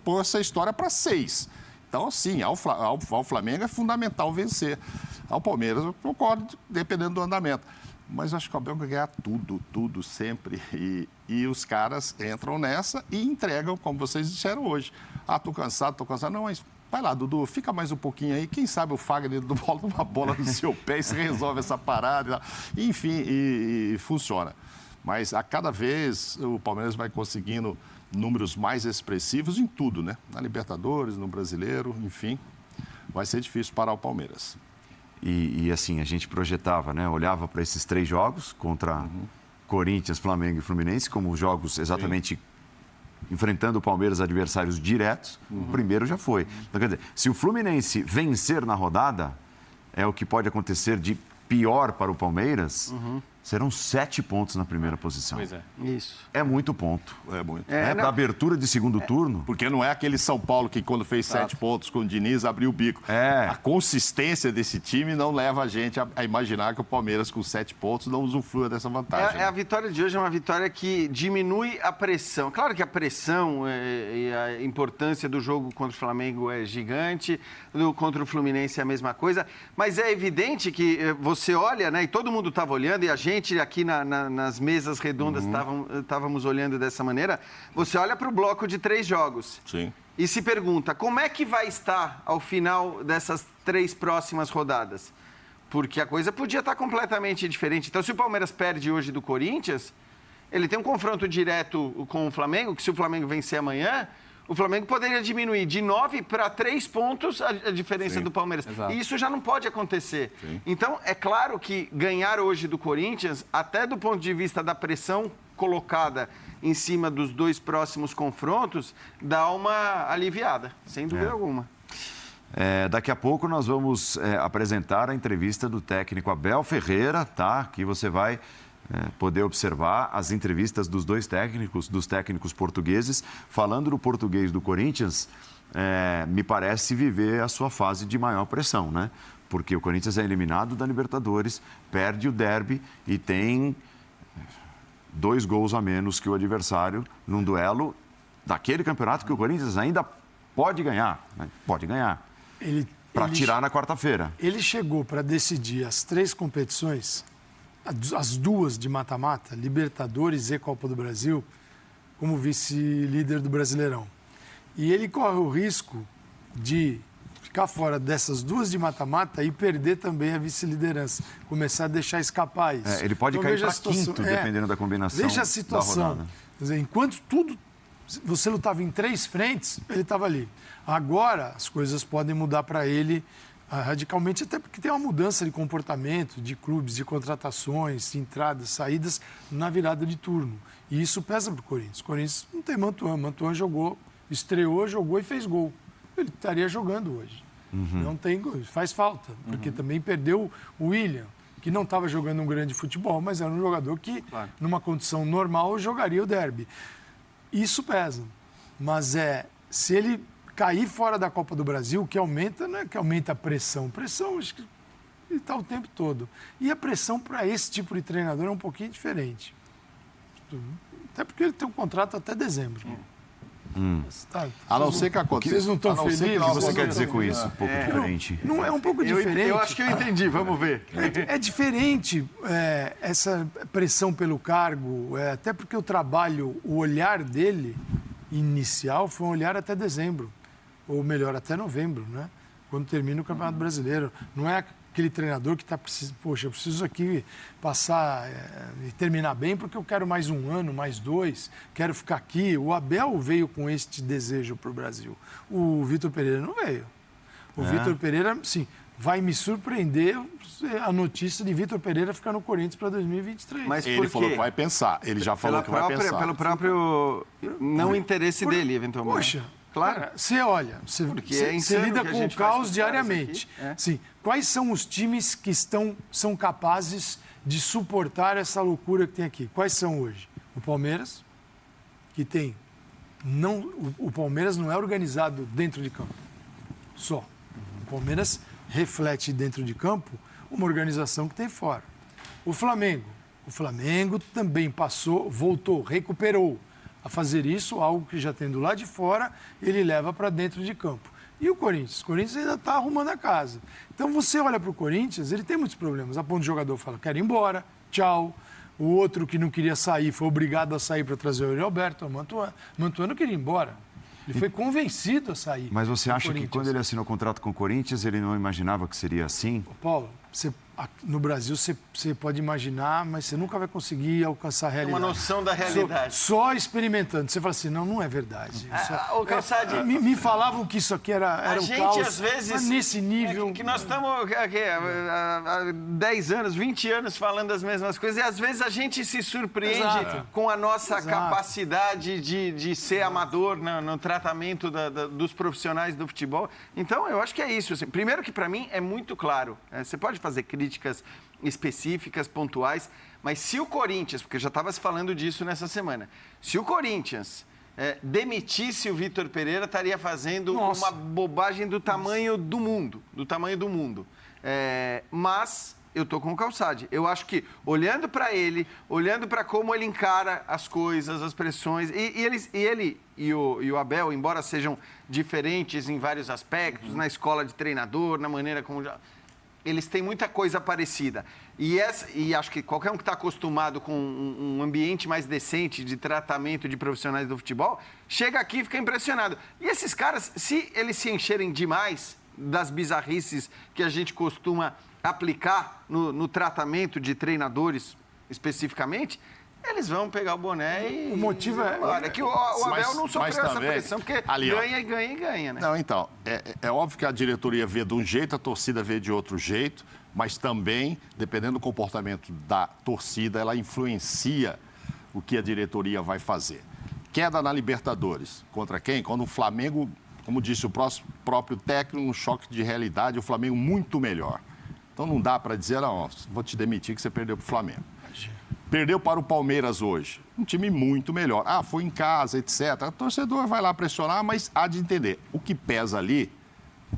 Speaker 3: pôr essa história para 6. Então, sim, ao Flamengo é fundamental vencer. Ao Palmeiras, eu concordo, dependendo do andamento. Mas acho que o Abel vai ganhar tudo, sempre. E os caras entram nessa e entregam, como vocês disseram hoje. Tô cansado. Não, mas vai lá, Dudu, fica mais um pouquinho aí. Quem sabe o Fagner do bola uma bola no seu pé e se resolve essa parada. Enfim, e funciona. Mas a cada vez o Palmeiras vai conseguindo números mais expressivos em tudo, né? Na Libertadores, no Brasileiro, enfim. Vai ser difícil parar o Palmeiras.
Speaker 1: E assim, a gente projetava, né? Olhava para esses 3 jogos contra Corinthians, Flamengo e Fluminense, como jogos exatamente enfrentando o Palmeiras, adversários diretos. O primeiro já foi. Então, quer dizer, se o Fluminense vencer na rodada, é o que pode acontecer de pior para o Palmeiras, serão 7 pontos na primeira posição.
Speaker 5: Pois é.
Speaker 2: Isso.
Speaker 1: É muito ponto.
Speaker 3: É muito.
Speaker 1: Para a abertura de segundo turno.
Speaker 3: Porque não é aquele São Paulo que, quando fez 7 pontos com o Diniz, abriu o bico. A consistência desse time não leva a gente a imaginar que o Palmeiras, com 7 pontos, não usufrua dessa vantagem.
Speaker 2: A vitória de hoje é uma vitória que diminui a pressão. Claro que a pressão e a importância do jogo contra o Flamengo é gigante, contra o Fluminense é a mesma coisa, mas é evidente que você olha, né, e todo mundo estava olhando, e a gente aqui nas mesas redondas estávamos olhando dessa maneira, você olha para o bloco de 3 jogos.
Speaker 3: Sim.
Speaker 2: E se pergunta, como é que vai estar ao final dessas 3 próximas rodadas? Porque a coisa podia estar completamente diferente. Então, se o Palmeiras perde hoje do Corinthians, ele tem um confronto direto com o Flamengo, que se o Flamengo vencer amanhã, o Flamengo poderia diminuir de 9 para 3 pontos a diferença do Palmeiras.
Speaker 5: Exato.
Speaker 2: E isso já não pode acontecer.
Speaker 3: Sim.
Speaker 2: Então, é claro que ganhar hoje do Corinthians, até do ponto de vista da pressão colocada em cima dos 2 próximos confrontos, dá uma aliviada, sem dúvida alguma.
Speaker 1: Daqui a pouco nós vamos apresentar a entrevista do técnico Abel Ferreira, tá? Que você vai poder observar as entrevistas dos 2 técnicos, dos técnicos portugueses. Falando do português do Corinthians, me parece viver a sua fase de maior pressão, né? Porque o Corinthians é eliminado da Libertadores, perde o derby e tem 2 gols a menos que o adversário num duelo daquele campeonato que o Corinthians ainda pode ganhar, né? Pode ganhar. Para tirar na quarta-feira.
Speaker 4: Ele chegou para decidir as 3 competições, as 2 de mata-mata, Libertadores e Copa do Brasil, como vice-líder do Brasileirão. E ele corre o risco de ficar fora dessas 2 de mata-mata e perder também a vice-liderança. Começar a deixar escapar isso.
Speaker 1: Ele pode cair para quinto, dependendo da combinação.
Speaker 4: Deixa a situação. Quer dizer, enquanto você lutava em 3 frentes, ele estava ali. Agora, as coisas podem mudar para ele radicalmente, até porque tem uma mudança de comportamento de clubes, de contratações, de entradas, saídas na virada de turno. E isso pesa para o Corinthians. O Corinthians não tem Mantuan. Mantuan estreou, jogou e fez gol. Ele estaria jogando hoje. Não tem gol, faz falta, porque também perdeu o William, que não estava jogando um grande futebol, mas era um jogador que, numa condição normal, jogaria o derby. Isso pesa. Mas se ele cair fora da Copa do Brasil, o que aumenta, não é que aumenta a pressão. Pressão, acho que ele está o tempo todo. E a pressão para esse tipo de treinador é um pouquinho diferente. Até porque ele tem um contrato até dezembro.
Speaker 3: A não ser que aconteça.
Speaker 4: Vocês não estão felizes?
Speaker 1: O que você quer dizer com isso? Um pouco diferente.
Speaker 4: Não é um pouco diferente.
Speaker 2: Eu acho que eu entendi, vamos ver.
Speaker 4: É diferente essa pressão pelo cargo, até porque o trabalho, o olhar dele inicial foi um olhar até dezembro, ou melhor, até novembro, né? Quando termina o Campeonato Brasileiro. Não é aquele treinador que está precisando, poxa, eu preciso aqui passar e terminar bem porque eu quero mais 1 ano, mais 2, quero ficar aqui. O Abel veio com este desejo para o Brasil. O Vitor Pereira não veio. O Vitor Pereira, sim, vai me surpreender a notícia de Vitor Pereira ficar no Corinthians para 2023.
Speaker 3: Mas ele falou que vai pensar. Ele já falou que vai pensar.
Speaker 2: Pelo próprio não interesse dele, eventualmente.
Speaker 4: Poxa, claro. Você olha, você lida com o caos diariamente. Sim. Quais são os times que são capazes de suportar essa loucura que tem aqui? Quais são hoje? O Palmeiras, que tem... o Palmeiras não é organizado dentro de campo. Só. O Palmeiras reflete dentro de campo uma organização que tem fora. O Flamengo também voltou, recuperou a fazer isso, algo que já tem do lado de fora, ele leva para dentro de campo. E o Corinthians ainda está arrumando a casa. Então você olha para o Corinthians, ele tem muitos problemas. A ponto de jogador fala, quero ir embora, tchau. O outro que não queria sair foi obrigado a sair para trazer o Roberto, o Mantuan. O Mantuan não queria ir embora. Ele foi convencido a sair.
Speaker 1: Mas você acha que quando ele assinou o contrato com o Corinthians, ele não imaginava que seria assim?
Speaker 4: Paulo, no Brasil você pode imaginar, mas você nunca vai conseguir alcançar a realidade.
Speaker 2: Uma noção da realidade.
Speaker 4: Só experimentando. Você fala assim, não é verdade.
Speaker 2: Ô, Calçade,
Speaker 4: me falavam que isso aqui era o caos. A gente,
Speaker 2: às vezes...
Speaker 4: Mas nesse nível...
Speaker 2: que nós estamos há 10 anos, 20 anos falando as mesmas coisas, e às vezes a gente se surpreende com a nossa capacidade de ser amador no tratamento dos profissionais do futebol. Então, eu acho que é isso. Assim. Primeiro que, para mim, é muito claro. Você pode fazer críticas específicas, pontuais, mas se o Corinthians, porque já estava se falando disso nessa semana, se o Corinthians demitisse o Vitor Pereira, estaria fazendo uma bobagem do tamanho do mundo, mas eu estou com o Calçade. Eu acho que, olhando para ele, olhando para como ele encara as coisas, as pressões, ele e o Abel, embora sejam diferentes em vários aspectos, na escola de treinador, na maneira como... Eles têm muita coisa parecida. E acho que qualquer um que está acostumado com um ambiente mais decente de tratamento de profissionais do futebol, chega aqui e fica impressionado. E esses caras, se eles se encherem demais das bizarrices que a gente costuma aplicar no tratamento de treinadores especificamente, eles vão pegar o boné e...
Speaker 4: O motivo
Speaker 2: é que o Abel não sofreu essa pressão, porque ganha, né?
Speaker 3: Não, então, é óbvio que a diretoria vê de um jeito, a torcida vê de outro jeito, mas também, dependendo do comportamento da torcida, ela influencia o que a diretoria vai fazer. Queda na Libertadores. Contra quem? Quando o Flamengo, como disse o próprio técnico, um choque de realidade, o Flamengo muito melhor. Então não dá para dizer, não, vou te demitir que você perdeu para o Flamengo. Perdeu para o Palmeiras hoje. Um time muito melhor. Foi em casa, etc. O torcedor vai lá pressionar, mas há de entender. O que pesa ali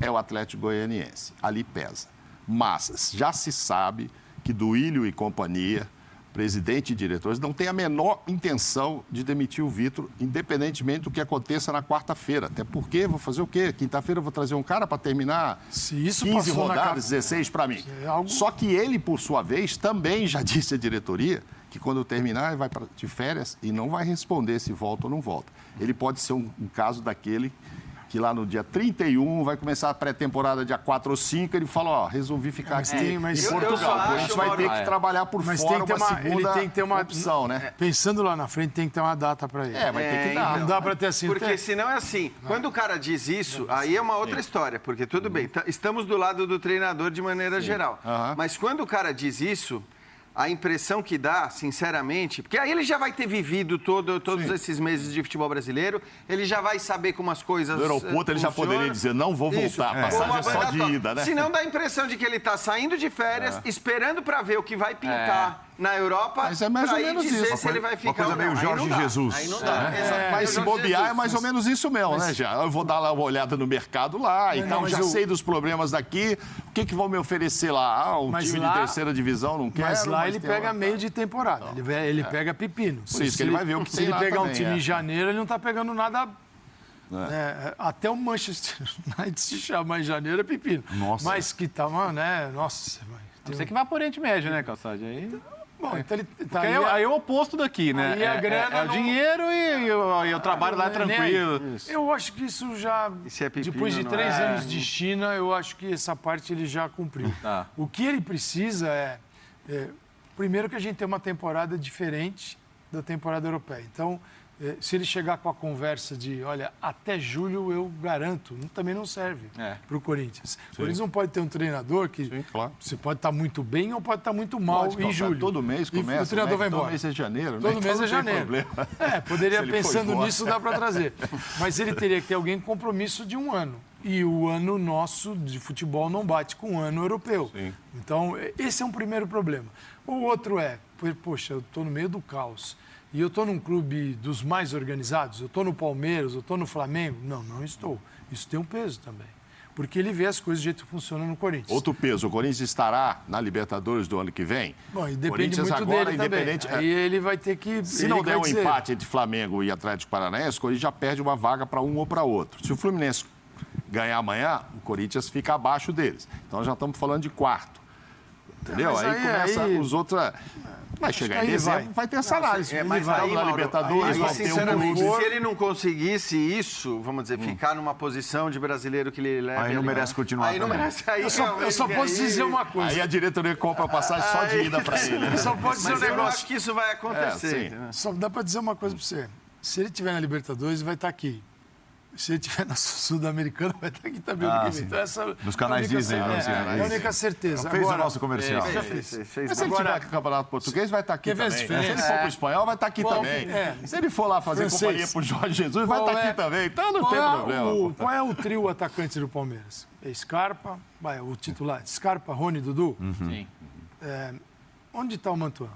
Speaker 3: é o Atlético Goianiense. Ali pesa. Mas já se sabe que Duílio e companhia, presidente e diretores não têm a menor intenção de demitir o Vitor, independentemente do que aconteça na quarta-feira. Até porque, vou fazer o quê? Quinta-feira eu vou trazer um cara para terminar
Speaker 4: Se isso
Speaker 3: 15
Speaker 4: passou na
Speaker 3: rodadas, 16 para mim. Só que ele, por sua vez, também já disse à diretoria que quando terminar ele vai de férias e não vai responder se volta ou não volta. Ele pode ser um caso daquele que lá no dia 31 vai começar a pré-temporada dia 4 ou 5, ele fala, ó, resolvi ficar aqui em Portugal. A gente vai ter que trabalhar por fora
Speaker 4: ele tem que ter uma
Speaker 3: opção, né?
Speaker 4: Pensando lá na frente, tem que ter uma data para ele.
Speaker 3: Vai ter que dar.
Speaker 4: Não dá para ter assim.
Speaker 2: Porque senão é assim, quando o cara diz isso, aí é uma outra história, porque tudo bem, estamos do lado do treinador de maneira geral. Mas quando o cara diz isso, a impressão que dá, sinceramente, porque aí ele já vai ter vivido todos esses meses de futebol brasileiro, ele já vai saber como as coisas
Speaker 3: no aeroporto ele já poderia dizer, não vou voltar, a passagem é só de ida, né?
Speaker 2: Se não dá a impressão de que ele está saindo de férias, esperando para ver o que vai pintar na Europa,
Speaker 3: mas é mais ou menos
Speaker 2: dizer
Speaker 3: isso.
Speaker 2: se ele vai ficar
Speaker 1: uma coisa meio Jorge Jesus.
Speaker 2: Aí não dá.
Speaker 3: Mas se bobear é mais ou menos isso mesmo, né, já? Eu vou dar lá uma olhada no mercado lá e tal, já sei dos problemas daqui, o que vão me oferecer lá? Um time de terceira divisão, não quero.
Speaker 4: Mas lá ele pega meio de temporada, ele pega pepino.
Speaker 3: Por isso que ele vai ver o que tem lá.
Speaker 4: Se ele pegar
Speaker 3: também,
Speaker 4: um time em janeiro, ele não está pegando nada. Até o Manchester United se chamar em janeiro é pepino.
Speaker 1: Nossa.
Speaker 4: Mas que tá, né? Nossa,
Speaker 5: Você que vai por Oriente Médio, né, Calçade? Aí...
Speaker 4: Bom, então ele tá
Speaker 5: aí é o oposto daqui, né?
Speaker 4: Aí a grana
Speaker 5: é o dinheiro e o trabalho lá é tranquilo.
Speaker 4: Eu acho que isso já, depois de 3 anos de China, eu acho que essa parte ele já cumpriu. O que ele precisa primeiro que a gente tem uma temporada diferente da temporada europeia. Então, se ele chegar com a conversa de, olha, até julho eu garanto, também não serve para o Corinthians. O Corinthians não pode ter um treinador que você pode estar muito bem ou pode estar muito mal em julho.
Speaker 3: Todo mês começa,
Speaker 4: o treinador vai embora.
Speaker 3: Todo mês é janeiro, né?
Speaker 4: Todo mês é janeiro. Poderia, pensando nisso, dá para trazer. Mas ele teria que ter alguém com compromisso de 1 ano. E o ano nosso de futebol não bate com o ano europeu. Sim. Então, esse é um primeiro problema. O outro poxa, eu estou no meio do caos. E eu estou num clube dos mais organizados, eu estou no Palmeiras, eu estou no Flamengo. Não estou. Isso tem um peso também. Porque ele vê as coisas do jeito que funciona no Corinthians.
Speaker 3: Outro peso, o Corinthians estará na Libertadores do ano que vem?
Speaker 4: Bom, e depende muito agora, dele independente, também. Aí ele vai ter que...
Speaker 3: Se não der um empate entre Flamengo e Atlético Paranaense, o Corinthians já perde uma vaga para um ou para outro. Se o Fluminense ganhar amanhã, o Corinthians fica abaixo deles. Então já estamos falando de quarto. Entendeu? Aí começa os outros... Vai chegar em dezembro, vai ter essa análise.
Speaker 2: Mas aí,
Speaker 3: na Libertadores, vai ter um
Speaker 2: se ele não conseguisse isso, vamos dizer, ficar numa posição de brasileiro que ele leva...
Speaker 1: Aí não merece continuar.
Speaker 2: Aí não merece. Aí,
Speaker 4: eu só posso dizer uma coisa.
Speaker 3: Aí a diretoria compra a passagem só de ida para ele.
Speaker 4: Só pode dizer um negócio.
Speaker 2: Eu acho que isso vai acontecer.
Speaker 4: Só dá para dizer uma coisa para você. Se ele estiver na Libertadores, vai estar aqui. Se ele estiver na Sul-Americana, vai estar aqui também. Então,
Speaker 1: nos canais Disney.
Speaker 4: É a única certeza.
Speaker 1: Fez o nosso comercial.
Speaker 3: Mas se ele estiver com o Campeonato Português, vai estar aqui também. Se ele for para o Espanhol, vai estar aqui também. Se ele for lá fazer companhia para o Jorge Jesus, vai estar aqui também. Então não tem problema.
Speaker 4: Qual é o trio atacante do Palmeiras? Scarpa, o titular. Scarpa, Rony, Dudu?
Speaker 5: Sim.
Speaker 4: Onde está o Mantuan?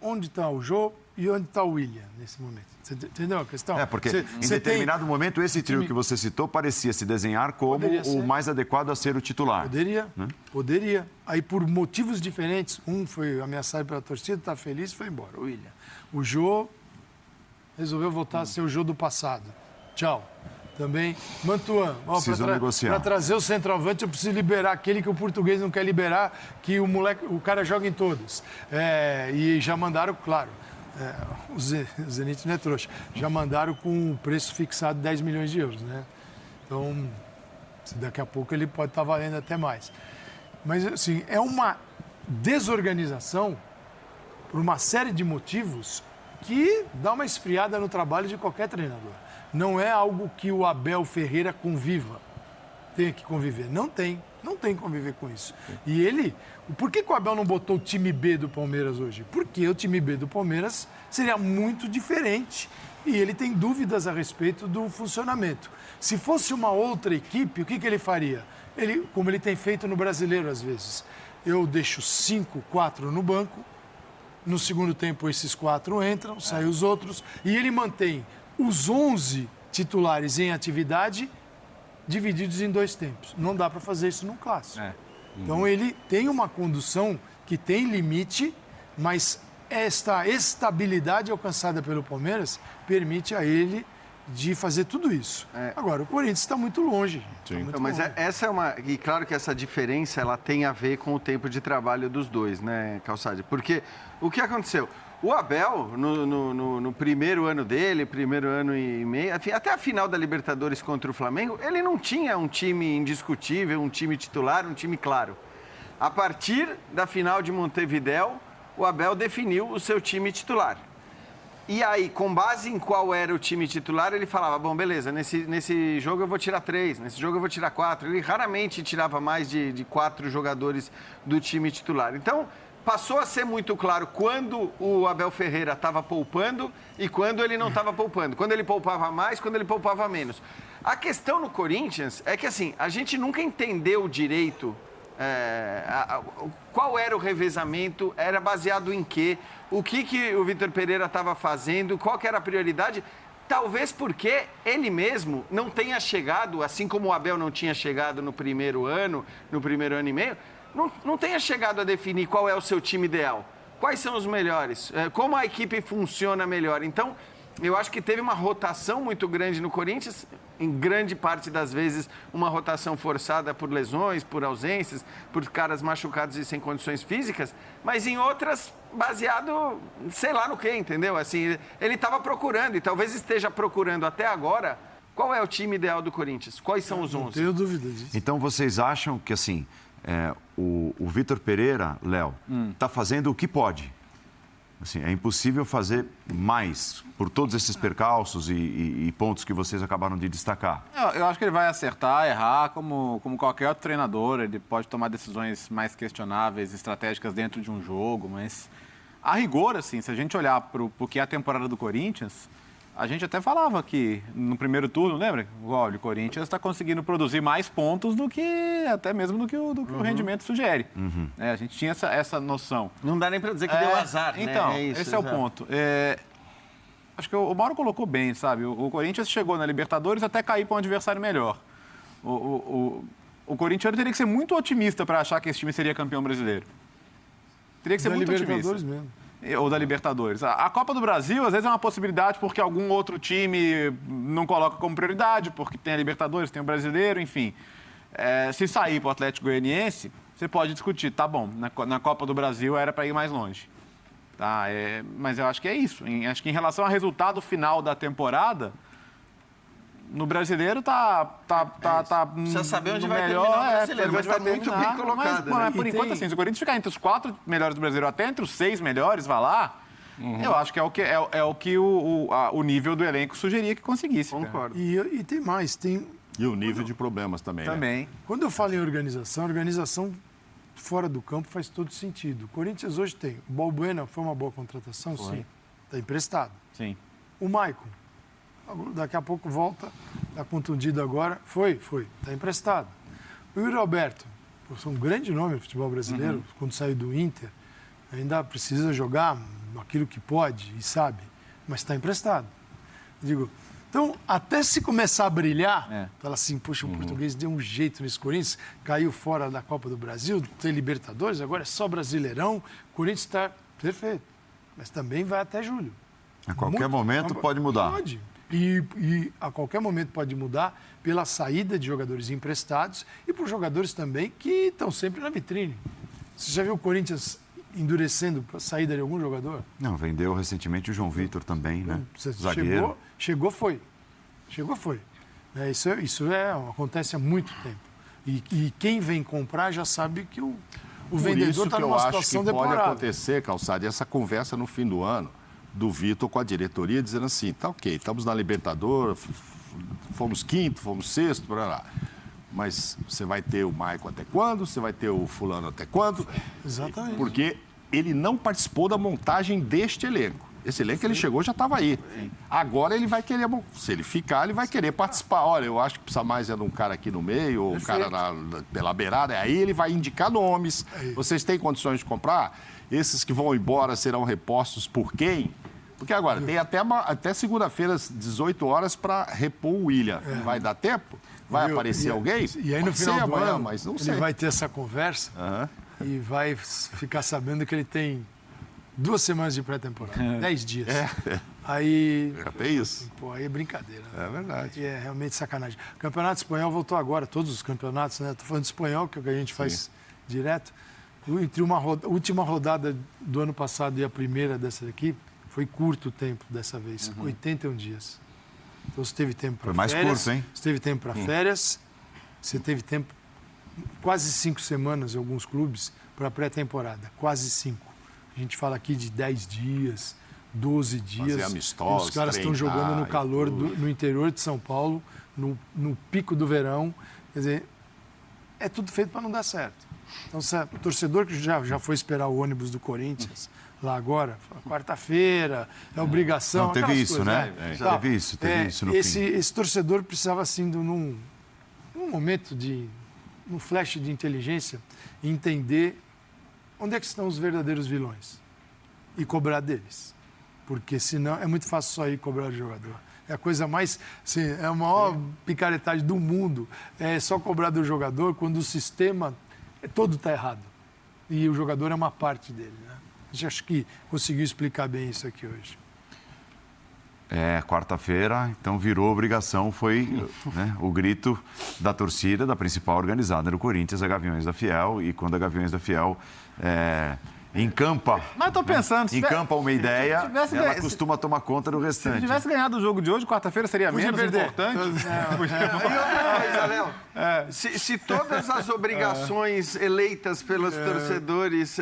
Speaker 4: Onde está o Jô? E onde está o William nesse momento? Você entendeu a questão?
Speaker 1: Porque em determinado momento esse trio que você citou parecia se desenhar como o mais adequado a ser o titular.
Speaker 4: Poderia. Aí por motivos diferentes, um foi ameaçado pela torcida, está feliz e foi embora, o William. O Jô resolveu voltar a ser o Jô do passado. Tchau. Também, Mantuan. Para trazer o centroavante, eu preciso liberar aquele que o português não quer liberar, que o cara joga em todos. E já mandaram, claro. O Zenit não é trouxa. Já mandaram com o preço fixado de 10 milhões de euros, né? Então, daqui a pouco ele pode estar valendo até mais. Mas, assim, é uma desorganização por uma série de motivos que dá uma esfriada no trabalho de qualquer treinador. Não é algo que o Abel Ferreira tenha que conviver. Não tem que conviver com isso. E ele... Por que o Abel não botou o time B do Palmeiras hoje? Porque o time B do Palmeiras seria muito diferente. E ele tem dúvidas a respeito do funcionamento. Se fosse uma outra equipe, o que ele faria? Como ele tem feito no Brasileiro, às vezes. Eu deixo 5, 4 no banco. No segundo tempo, esses 4 entram, saem os outros. E ele mantém os 11 titulares em atividade divididos em 2 tempos. Não dá para fazer isso num clássico. Então, ele tem uma condução que tem limite, mas esta estabilidade alcançada pelo Palmeiras permite a ele de fazer tudo isso. Agora, o Corinthians está muito longe.
Speaker 2: Essa é uma... E claro que essa diferença ela tem a ver com o tempo de trabalho dos dois, né, Calçade? Porque o que aconteceu? O Abel, no primeiro ano dele, primeiro ano e meio, até a final da Libertadores contra o Flamengo, ele não tinha um time indiscutível, um time titular, um time claro. A partir da final de Montevidéu, o Abel definiu o seu time titular. E aí, com base em qual era o time titular, ele falava, bom, beleza, nesse jogo eu vou tirar 3, nesse jogo eu vou tirar 4. Ele raramente tirava mais de 4 jogadores do time titular. Então, passou a ser muito claro quando o Abel Ferreira estava poupando e quando ele não estava poupando. Quando ele poupava mais, quando ele poupava menos. A questão no Corinthians é que, assim, a gente nunca entendeu direito qual era o revezamento, era baseado em quê, o que o Vitor Pereira estava fazendo, qual que era a prioridade. Talvez porque ele mesmo não tenha chegado, assim como o Abel não tinha chegado no primeiro ano e meio, não tenha chegado a definir qual é o seu time ideal, quais são os melhores, como a equipe funciona melhor. Então, eu acho que teve uma rotação muito grande no Corinthians, em grande parte das vezes uma rotação forçada por lesões, por ausências, por caras machucados e sem condições físicas, mas em outras baseado, sei lá no que, entendeu? Assim, ele estava procurando e talvez esteja procurando até agora qual é o time ideal do Corinthians, quais são os 11.
Speaker 4: Não tenho dúvida disso.
Speaker 1: Então vocês acham que assim, o Vitor Pereira, Léo, está fazendo o que pode? Assim, é impossível fazer mais por todos esses percalços e pontos que vocês acabaram de destacar.
Speaker 5: Eu acho que ele vai acertar, errar, como qualquer outro treinador. Ele pode tomar decisões mais questionáveis, estratégicas dentro de um jogo, mas a rigor, assim, se a gente olhar para o que é a temporada do Corinthians, a gente até falava que no primeiro turno, lembra? Olha, o Corinthians está conseguindo produzir mais pontos do que até mesmo do que o rendimento sugere. A gente tinha essa noção.
Speaker 2: Não dá nem para dizer que deu azar,
Speaker 5: então,
Speaker 2: né?
Speaker 5: Esse é o ponto. Acho que o Mauro colocou bem, sabe? O Corinthians chegou na Libertadores até cair para um adversário melhor. O Corinthians teria que ser muito otimista para achar que esse time seria campeão brasileiro. Teria que ser muito otimista.
Speaker 4: Mesmo.
Speaker 5: Ou da Libertadores. A Copa do Brasil, às vezes, é uma possibilidade porque algum outro time não coloca como prioridade, porque tem a Libertadores, tem o Brasileiro, enfim. Se sair para o Atlético Goianiense, você pode discutir, tá bom, na Copa do Brasil era para ir mais longe. Tá? Mas eu acho que é isso. Acho que em relação ao resultado final da temporada, no Brasileiro
Speaker 2: precisa saber onde vai
Speaker 5: melhor,
Speaker 2: terminar o Brasileiro, mas está muito bem
Speaker 5: mas,
Speaker 2: colocado.
Speaker 5: Mas por enquanto, assim, se o Corinthians ficar entre os 4 melhores do Brasileiro, até entre os 6 melhores, vai lá, eu acho que é o que o nível do elenco sugeria que conseguisse.
Speaker 2: Concordo.
Speaker 4: E tem mais,
Speaker 3: E o nível de problemas também,
Speaker 5: Também.
Speaker 3: né?
Speaker 4: Quando eu falo em organização fora do campo faz todo sentido. O Corinthians hoje tem. O Balbuena foi uma boa contratação? Sim. Está emprestado.
Speaker 5: Sim.
Speaker 4: O Maicon, daqui a pouco volta, está contundido agora. Foi, está emprestado. O Yuri Alberto, é um grande nome no futebol brasileiro, quando saiu do Inter, ainda precisa jogar aquilo que pode e sabe, mas está emprestado. Digo, então, até se começar a brilhar, fala assim, poxa, o português deu um jeito nesse Corinthians, caiu fora da Copa do Brasil, tem Libertadores, agora é só Brasileirão, o Corinthians está perfeito, mas também vai até julho.
Speaker 1: A qualquer momento pode mudar.
Speaker 4: Pode. E a qualquer momento pode mudar pela saída de jogadores emprestados e por jogadores também que estão sempre na vitrine. Você já viu o Corinthians endurecendo a saída de algum jogador?
Speaker 1: Não, vendeu recentemente o João Vitor também, né? Zagueiro.
Speaker 4: Chegou, foi. Isso acontece há muito tempo. E quem vem comprar já sabe que o vendedor está numa situação deplorável.
Speaker 3: Pode acontecer, Calçado, essa conversa no fim do ano do Vitor com a diretoria, dizendo assim, tá ok, estamos na Libertadores, fomos quinto, fomos sexto, para lá. Mas você vai ter o Maicon até quando? Você vai ter o fulano até quando?
Speaker 4: Exatamente.
Speaker 3: Porque ele não participou da montagem deste elenco. Esse elenco, ele chegou, já estava aí. Agora ele vai querer, se ele ficar, ele vai querer participar. Olha, eu acho que precisa mais de um cara aqui no meio, ou um cara pela beirada. Aí ele vai indicar nomes. Vocês têm condições de comprar? Esses que vão embora serão repostos por quem? Porque agora, tem até segunda-feira, às 18 horas, para repor o William. Vai dar tempo? Vai aparecer alguém?
Speaker 4: E aí, no final do ano,
Speaker 3: mas não
Speaker 4: ele
Speaker 3: sei.
Speaker 4: vai ter essa conversa e vai ficar sabendo que ele tem 2 semanas de pré-temporada, 10 dias. Aí...
Speaker 3: É isso.
Speaker 4: Pô, aí é brincadeira.
Speaker 3: É verdade.
Speaker 4: E é realmente sacanagem. O Campeonato Espanhol voltou agora, todos os campeonatos, né? Estou falando de espanhol, que é o que a gente faz direto. Entre a última rodada do ano passado e a primeira dessa daqui, foi curto o tempo dessa vez, 81 dias. Então você teve tempo para férias.
Speaker 1: Foi mais curto, hein?
Speaker 4: Você teve tempo para férias, você teve tempo, quase 5 semanas em alguns clubes, para pré-temporada. Quase 5. A gente fala aqui de 10 dias, 12 dias.
Speaker 3: Fazer amistosos,
Speaker 4: os caras estão jogando no calor, no interior de São Paulo, no pico do verão. Quer dizer, é tudo feito para não dar certo. Então, o torcedor que já foi esperar o ônibus do Corinthians lá agora, quarta-feira, é obrigação.
Speaker 1: Não, teve isso,
Speaker 4: coisas,
Speaker 1: né? Teve isso no fim.
Speaker 4: Esse torcedor precisava, assim, num momento num flash de inteligência, entender onde é que estão os verdadeiros vilões e cobrar deles. Porque senão é muito fácil só ir cobrar o jogador. É a coisa mais, assim, é a maior picaretagem do mundo. É só cobrar do jogador quando o sistema todo está errado. E o jogador é uma parte dele, né? Acho que conseguiu explicar bem isso aqui hoje.
Speaker 1: Quarta-feira, então virou obrigação, foi o grito da torcida, da principal organizada no Corinthians, a Gaviões da Fiel, e quando a Gaviões da Fiel encampa,
Speaker 5: Mas eu tô pensando,
Speaker 1: encampa uma ideia,
Speaker 5: tivesse
Speaker 1: ela
Speaker 5: ganho-
Speaker 1: costuma tomar conta do
Speaker 5: Se
Speaker 1: restante.
Speaker 5: tivesse ganhado o jogo de hoje, quarta-feira seria menos
Speaker 4: perder.
Speaker 5: importante.
Speaker 2: E outra coisa, Léo, se todas as obrigações eleitas pelos torcedores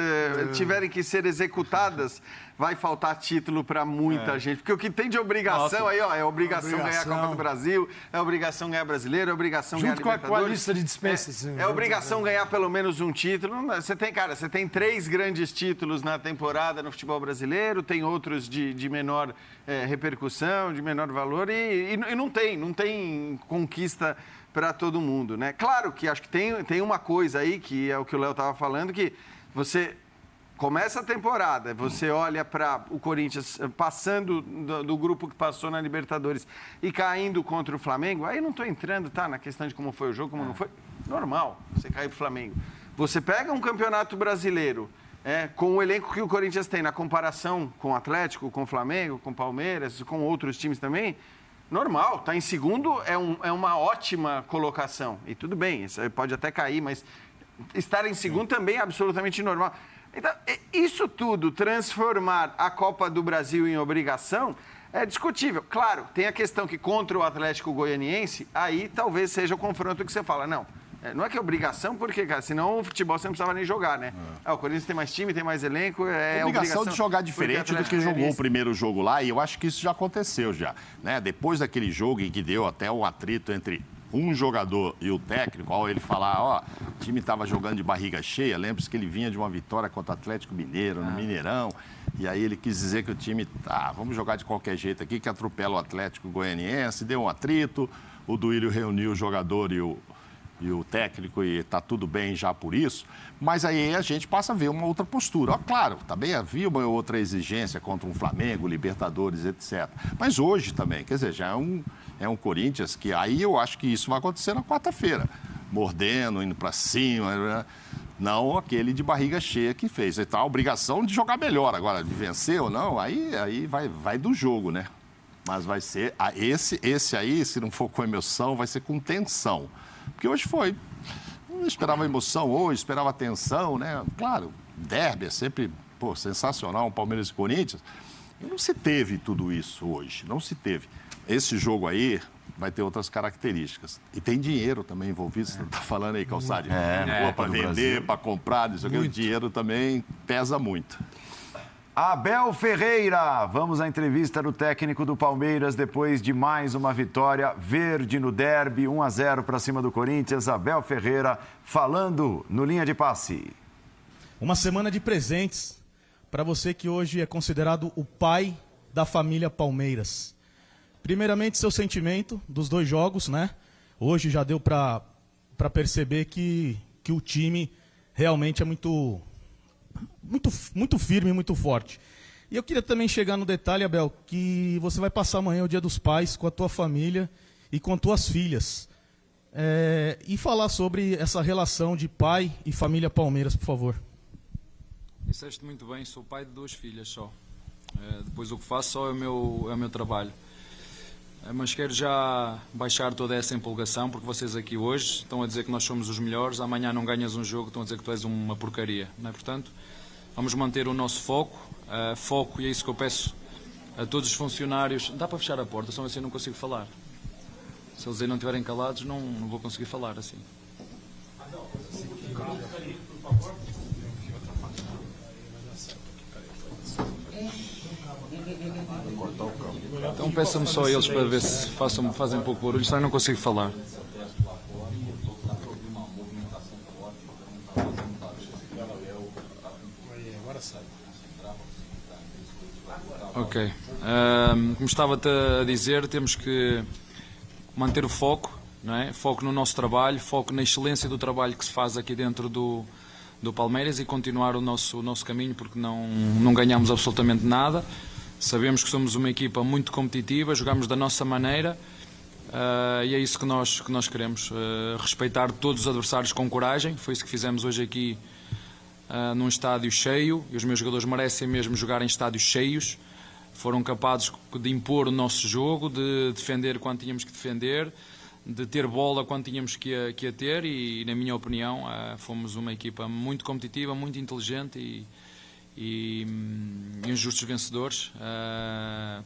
Speaker 2: tiverem que ser executadas, vai faltar título para muita gente. Porque o que tem de obrigação aí, ó, é obrigação ganhar a Copa do Brasil, é obrigação ganhar brasileiro, é obrigação ganhar
Speaker 4: Junto com a
Speaker 2: Libertadores.
Speaker 4: lista de dispensas.
Speaker 2: É obrigação ganhar pelo menos um título. Você tem 3 grandes títulos na temporada no futebol brasileiro, tem outros de menor repercussão, de menor valor, e não tem conquista para todo mundo, né? Claro que acho que tem uma coisa aí, que é o que o Léo estava falando, que você começa a temporada, você olha para o Corinthians passando do grupo que passou na Libertadores e caindo contra o Flamengo, aí não estou entrando, na questão de como foi o jogo, como não foi. Normal, você cair para o Flamengo. Você pega um campeonato brasileiro com o elenco que o Corinthians tem na comparação com o Atlético, com o Flamengo, com o Palmeiras, com outros times também, normal, tá em segundo é uma ótima colocação. E tudo bem, isso pode até cair, mas estar em segundo também é absolutamente normal. Então, isso tudo, transformar a Copa do Brasil em obrigação, é discutível. Claro, tem a questão que contra o Atlético Goianiense, aí talvez seja o confronto que você fala, não é que é obrigação, porque, cara, senão o futebol você não precisava nem jogar, né? O Corinthians tem mais time, tem mais elenco, é
Speaker 3: obrigação de jogar diferente do que jogou o primeiro jogo lá, e eu acho que isso já aconteceu já, né? Depois daquele jogo em que deu até o atrito entre um jogador e o técnico, ao ele falar, o time estava jogando de barriga cheia, lembra-se que ele vinha de uma vitória contra o Atlético Mineiro, no Mineirão, e aí ele quis dizer que o time, vamos jogar de qualquer jeito aqui, que atropela o Atlético Goianiense, deu um atrito, o Duílio reuniu o jogador e o técnico, e está tudo bem já por isso, mas aí a gente passa a ver uma outra postura. Claro, também havia uma outra exigência contra um Flamengo, Libertadores, etc. Mas hoje também, quer dizer, já é um Corinthians que aí eu acho que isso vai acontecer na quarta-feira, mordendo, indo para cima, não aquele de barriga cheia que fez. Então a obrigação de jogar melhor agora, de vencer ou não, aí vai do jogo, né? Mas vai ser, esse aí, se não for com emoção, vai ser com tensão. Porque hoje foi. Não esperava emoção hoje, esperava tensão, né? Claro, derby é sempre sensacional, um Palmeiras e Corinthians. E não se teve tudo isso hoje, não se teve. Esse jogo aí vai ter outras características. E tem dinheiro também envolvido, você está falando aí, Calçade. Para vender, para comprar, isso aqui, o dinheiro também pesa muito.
Speaker 1: Abel Ferreira, vamos à entrevista do técnico do Palmeiras depois de mais uma vitória verde no derby, 1-0 para cima do Corinthians. Abel Ferreira falando no Linha de Passe.
Speaker 6: Uma semana de presentes para você que hoje é considerado o pai da família Palmeiras. Primeiramente, seu sentimento dos 2 jogos, né? Hoje já deu para perceber que o time realmente é muito firme, muito forte. E eu queria também chegar no detalhe, Abel, que você vai passar amanhã o Dia dos Pais com a tua família e com tuas filhas. E falar sobre essa relação de pai e família Palmeiras, por favor.
Speaker 7: Disseste muito bem, sou pai de 2 filhas só. Depois o que faço só é o meu trabalho. Mas quero já baixar toda essa empolgação, porque vocês aqui hoje estão a dizer que nós somos os melhores, amanhã não ganhas um jogo, estão a dizer que tu és uma porcaria. Não é? Portanto, vamos manter o nosso foco, e é isso que eu peço a todos os funcionários. Dá para fechar a porta, só assim eu não consigo falar. Se eles aí não estiverem calados, não vou conseguir falar assim. Então peçam-me só a eles para ver se fazem um pouco de barulho, senão eu não consigo falar. Ok. Como estava-te a dizer, temos que manter o foco, não é? Foco no nosso trabalho, foco na excelência do trabalho que se faz aqui dentro do Palmeiras e continuar o nosso caminho, porque não ganhamos absolutamente nada. Sabemos que somos uma equipa muito competitiva, jogamos da nossa maneira e é isso que nós queremos. Respeitar todos os adversários com coragem, foi isso que fizemos hoje aqui num estádio cheio, e os meus jogadores merecem mesmo jogar em estádios cheios. Foram capazes de impor o nosso jogo, de defender quando tínhamos que defender, de ter bola quando tínhamos que a ter e na minha opinião, fomos uma equipa muito competitiva, muito inteligente e uns justos vencedores.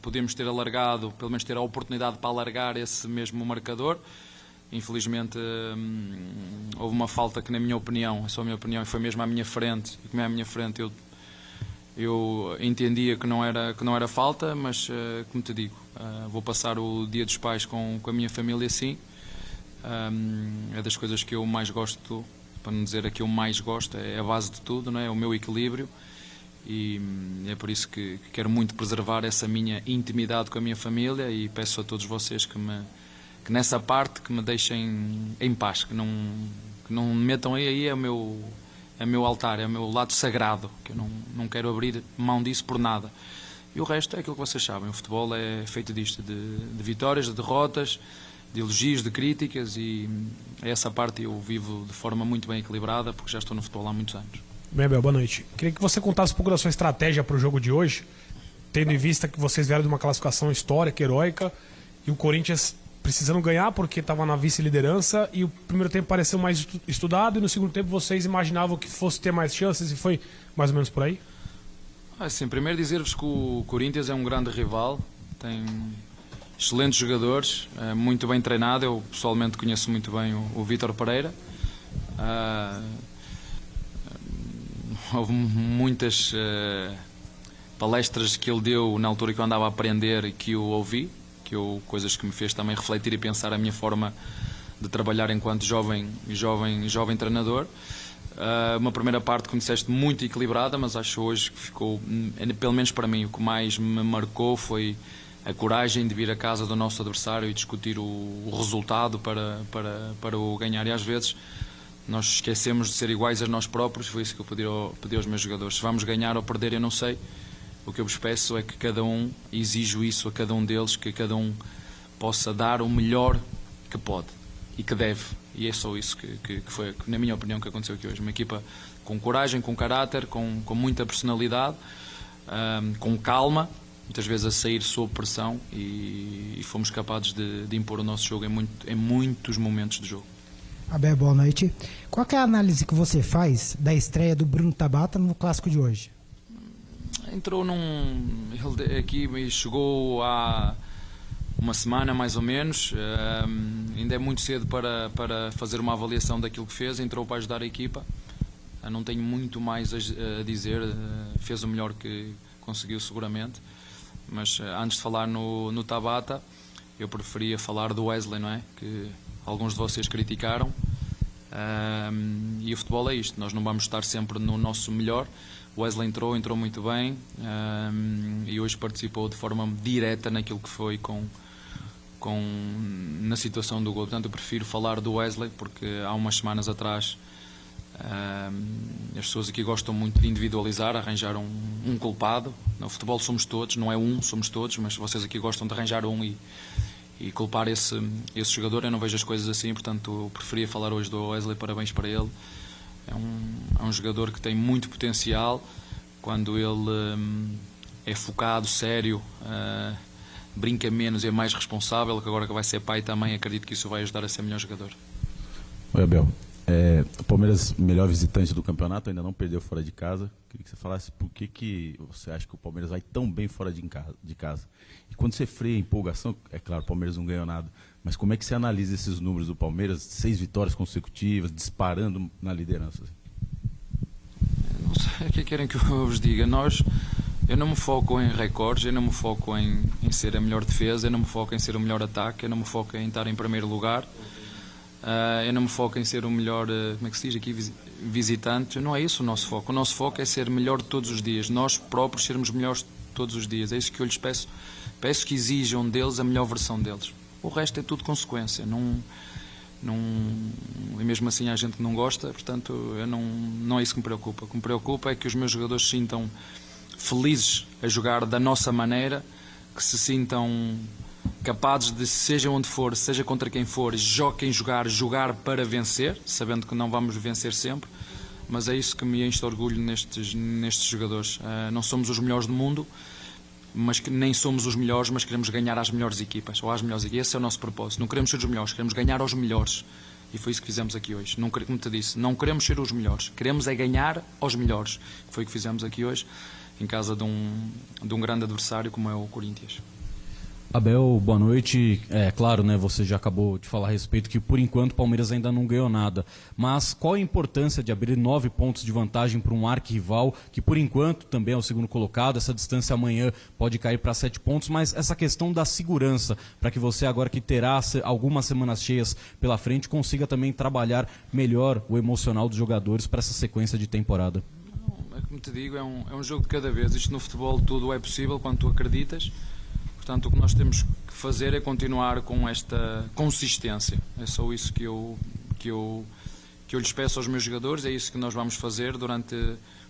Speaker 7: Podemos ter alargado, pelo menos ter a oportunidade para alargar esse mesmo marcador. Infelizmente houve uma falta que, na minha opinião, é só a minha opinião, e foi mesmo à minha frente, e como é à minha frente eu entendia que não era falta, mas como te digo, vou passar o Dia dos Pais com a minha família, sim. É das coisas que eu mais gosto, para não dizer a que eu mais gosto, é a base de tudo, não é? O meu equilíbrio, e é por isso que quero muito preservar essa minha intimidade com a minha família, e peço a todos vocês que nessa parte que me deixem em paz, que não me metam aí é o meu altar, é o meu lado sagrado, que eu não quero abrir mão disso por nada. E o resto é aquilo que vocês sabem, o futebol é feito disto, de vitórias, de derrotas, de elogios, de críticas, e essa parte eu vivo de forma muito bem equilibrada, porque já estou no futebol há muitos anos.
Speaker 8: Bem, Abel, boa noite. Queria que você contasse um pouco da sua estratégia para o jogo de hoje, tendo em vista que vocês vieram de uma classificação histórica, heróica, e o Corinthians precisando ganhar porque estava na vice-liderança, e o primeiro tempo pareceu mais estudado, e no segundo tempo vocês imaginavam que fosse ter mais chances, e foi mais ou menos por aí?
Speaker 7: Assim, primeiro dizer-vos que o Corinthians é um grande rival, tem excelentes jogadores, é muito bem treinado. Eu pessoalmente conheço muito bem o Vítor Pereira. Houve muitas palestras que ele deu na altura que eu andava a aprender e que eu ouvi, coisas que me fez também refletir e pensar a minha forma de trabalhar enquanto jovem treinador. Uma primeira parte, como disseste, muito equilibrada, mas acho hoje que ficou, pelo menos para mim, o que mais me marcou foi a coragem de vir à casa do nosso adversário e discutir o resultado para o ganhar. E às vezes nós esquecemos de ser iguais a nós próprios. Foi isso que eu pedi aos meus jogadores. Se vamos ganhar ou perder, eu não sei. O que eu vos peço é que cada um, exijo isso a cada um deles, que cada um possa dar o melhor que pode e que deve. E é só isso que foi, na minha opinião, que aconteceu aqui hoje. Uma equipa com coragem, com caráter, com muita personalidade, com calma, muitas vezes a sair sob pressão, e fomos capazes de impor o nosso jogo em muitos momentos de jogo.
Speaker 9: Abel, boa noite. Qual é a análise que você faz da estreia do Bruno Tabata no clássico de hoje?
Speaker 7: Entrou ele aqui e chegou há uma semana mais ou menos, ainda é muito cedo para fazer uma avaliação daquilo que fez. Entrou para ajudar a equipa, não tenho muito mais a dizer, fez o melhor que conseguiu seguramente, mas antes de falar no Tabata, eu preferia falar do Wesley, não é? Que alguns de vocês criticaram, e o futebol é isto, nós não vamos estar sempre no nosso melhor. O Wesley entrou muito bem, e hoje participou de forma direta naquilo que foi na situação do gol. Portanto, eu prefiro falar do Wesley, porque há umas semanas atrás as pessoas aqui gostam muito de individualizar, arranjar um culpado. No futebol somos todos, não é somos todos, mas vocês aqui gostam de arranjar e culpar esse jogador. Eu não vejo as coisas assim, portanto eu preferia falar hoje do Wesley. Parabéns para ele. É um jogador que tem muito potencial, quando ele é focado, sério, brinca menos e é mais responsável, que agora que vai ser pai também, acredito que isso vai ajudar a ser melhor jogador.
Speaker 10: Oi, Abel. O Palmeiras, melhor visitante do campeonato, ainda não perdeu fora de casa. Queria que você falasse por que você acha que o Palmeiras vai tão bem fora de casa. E quando você freia a empolgação, é claro, o Palmeiras não ganhou nada, mas como é que você analisa esses números do Palmeiras? 6 vitórias consecutivas, disparando na liderança.
Speaker 7: Não sei o que querem que eu vos diga. Eu não me foco em recordes, eu não me foco em ser a melhor defesa, eu não me foco em ser o melhor ataque, eu não me foco em estar em primeiro lugar. Eu não me foco em ser o melhor, como é que se diz aqui, visitante. Não é isso o nosso foco. O nosso foco é ser melhor todos os dias. Nós próprios sermos melhores todos os dias. É isso que eu lhes peço. Peço que exijam deles a melhor versão deles. O resto é tudo consequência. E mesmo assim há gente que não gosta, portanto, não é isso que me preocupa. O que me preocupa é que os meus jogadores se sintam felizes a jogar da nossa maneira, que se sintam capazes de, seja onde for, seja contra quem for, jogar para vencer, sabendo que não vamos vencer sempre, mas é isso que me enche de orgulho nestes jogadores. Não somos os melhores do mundo, mas que nem somos os melhores, mas queremos ganhar às melhores equipas, ou às melhores equipas. Esse é o nosso propósito. Não queremos ser os melhores, queremos ganhar aos melhores. E foi isso que fizemos aqui hoje. Não, como te disse, não queremos ser os melhores, queremos é ganhar aos melhores. Foi o que fizemos aqui hoje, em casa de um grande adversário como é o Corinthians.
Speaker 11: Abel, boa noite. É claro, né, você já acabou de falar a respeito que por enquanto o Palmeiras ainda não ganhou nada. Mas qual a importância de abrir 9 pontos de vantagem para um arquirrival, que por enquanto também é o segundo colocado? Essa distância amanhã pode cair para 7 pontos, mas essa questão da segurança, para que você agora que terá algumas semanas cheias pela frente, consiga também trabalhar melhor o emocional dos jogadores para essa sequência de temporada.
Speaker 7: Não, como te digo, é um jogo de cada vez. Isto no futebol tudo é possível quando tu acreditas. Portanto, o que nós temos que fazer é continuar com esta consistência. É só isso que eu lhes peço aos meus jogadores, é isso que nós vamos fazer durante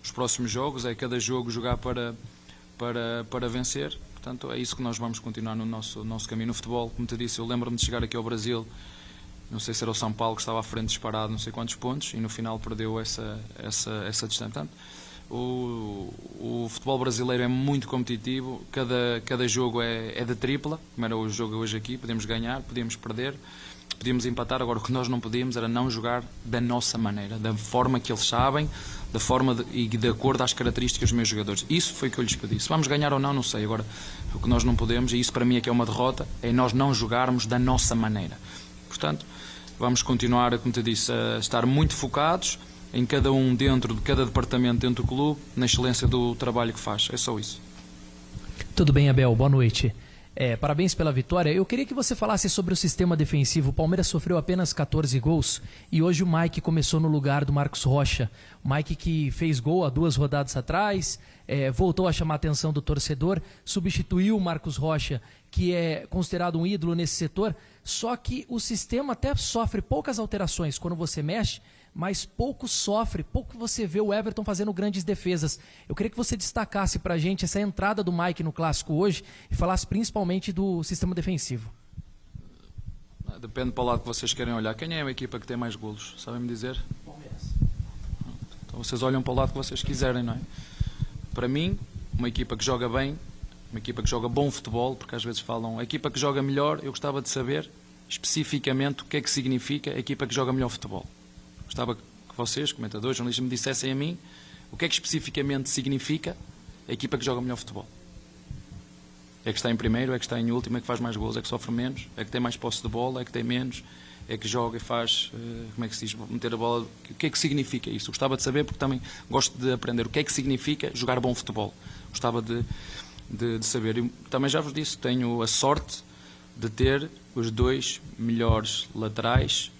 Speaker 7: os próximos jogos, é cada jogo jogar para vencer. Portanto, é isso que nós vamos continuar no nosso caminho no futebol. Como te disse, eu lembro-me de chegar aqui ao Brasil, não sei se era o São Paulo que estava à frente disparado, não sei quantos pontos, e no final perdeu essa distância. Portanto, o futebol brasileiro é muito competitivo, cada jogo é de tripla, como era o jogo hoje aqui, podemos ganhar, podíamos perder, podíamos empatar. Agora o que nós não podíamos era não jogar da nossa maneira, da forma que eles sabem, da forma e de acordo às características dos meus jogadores. Isso foi o que eu lhes pedi. Se vamos ganhar ou não, não sei. Agora, o que nós não podemos, e isso para mim é que é uma derrota, é nós não jogarmos da nossa maneira. Portanto, vamos continuar, como te disse, a estar muito focados em cada um dentro de cada departamento dentro do clube, na excelência do trabalho que faz. É só isso.
Speaker 12: Tudo bem, Abel, boa noite. Parabéns pela vitória. Eu queria que você falasse sobre o sistema defensivo. O Palmeiras sofreu apenas 14 gols e hoje o Mike começou no lugar do Marcos Rocha. O Mike que fez gol há 2 rodadas atrás, voltou a chamar a atenção do torcedor, substituiu o Marcos Rocha, que é considerado um ídolo nesse setor, só que o sistema até sofre poucas alterações quando você mexe, mas pouco você vê o Everton fazendo grandes defesas. Eu queria que você destacasse pra gente essa entrada do Mike no Clássico hoje e falasse principalmente do sistema defensivo.
Speaker 7: Depende para o lado que vocês querem olhar. Quem é a equipa que tem mais golos? Sabem-me dizer?
Speaker 12: Palmeiras.
Speaker 7: Então vocês olham para o lado que vocês quiserem, não é? Para mim, uma equipa que joga bem, uma equipa que joga bom futebol, porque às vezes falam a equipa que joga melhor, eu gostava de saber especificamente o que é que significa a equipa que joga melhor futebol. Gostava que vocês, comentadores, jornalistas, me dissessem a mim o que é que especificamente significa a equipa que joga melhor futebol. É que está em primeiro, é que está em último, é que faz mais gols, é que sofre menos, é que tem mais posse de bola, é que tem menos, é que joga e faz, como é que se diz, meter a bola. O que é que significa isso? Gostava de saber, porque também gosto de aprender o que é que significa jogar bom futebol. Gostava de saber. E também já vos disse, tenho a sorte de ter os 2 melhores laterais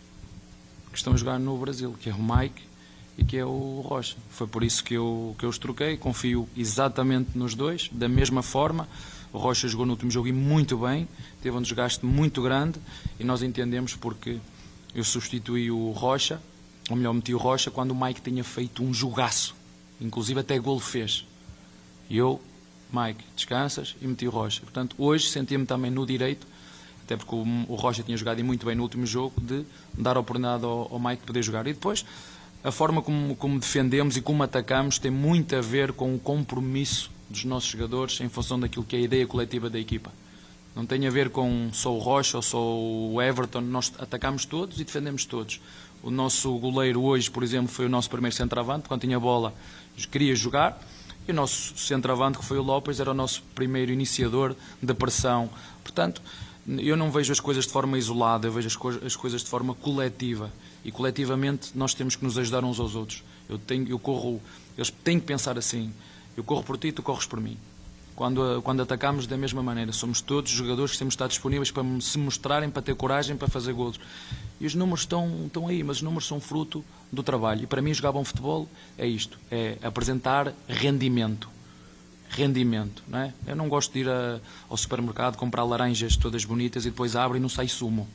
Speaker 7: que estão a jogar no Brasil, que é o Mike e que é o Rocha. Foi por isso que eu os troquei, confio exatamente nos 2, da mesma forma. O Rocha jogou no último jogo e muito bem, teve um desgaste muito grande e nós entendemos porque eu substituí o Rocha, ou melhor, meti o Rocha quando o Mike tinha feito um jogaço, inclusive até golo fez. E eu, Mike, descansas, e meti o Rocha. Portanto, hoje senti-me também no direito, até porque o Rocha tinha jogado e muito bem no último jogo, de dar a oportunidade ao Mike poder jogar. E depois, a forma como defendemos e como atacamos tem muito a ver com o compromisso dos nossos jogadores em função daquilo que é a ideia coletiva da equipa. Não tem a ver com só o Rocha ou só o Everton, nós atacamos todos e defendemos todos. O nosso goleiro hoje, por exemplo, foi o nosso primeiro centroavante, quando tinha bola queria jogar, e o nosso centroavante, que foi o López, era o nosso primeiro iniciador da pressão. Portanto, eu não vejo as coisas de forma isolada, eu vejo as coisas de forma coletiva, e coletivamente nós temos que nos ajudar uns aos outros. Eles têm que pensar assim, eu corro por ti, tu corres por mim. Quando atacamos da mesma maneira, somos todos jogadores que temos de estar disponíveis para se mostrarem, para ter coragem, para fazer golos. E os números estão aí, mas os números são fruto do trabalho. E para mim jogar bom futebol é isto, é apresentar rendimento. Rendimento, não é? Eu não gosto de ir ao supermercado comprar laranjas todas bonitas e depois abre e não sai sumo.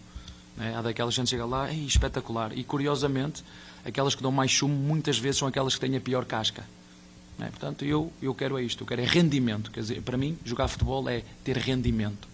Speaker 7: Não é? Há daquelas gente que chega lá, espetacular. E curiosamente, aquelas que dão mais sumo muitas vezes são aquelas que têm a pior casca. Não é? Portanto, eu quero isto, eu quero rendimento. Quer dizer, para mim, jogar futebol é ter rendimento.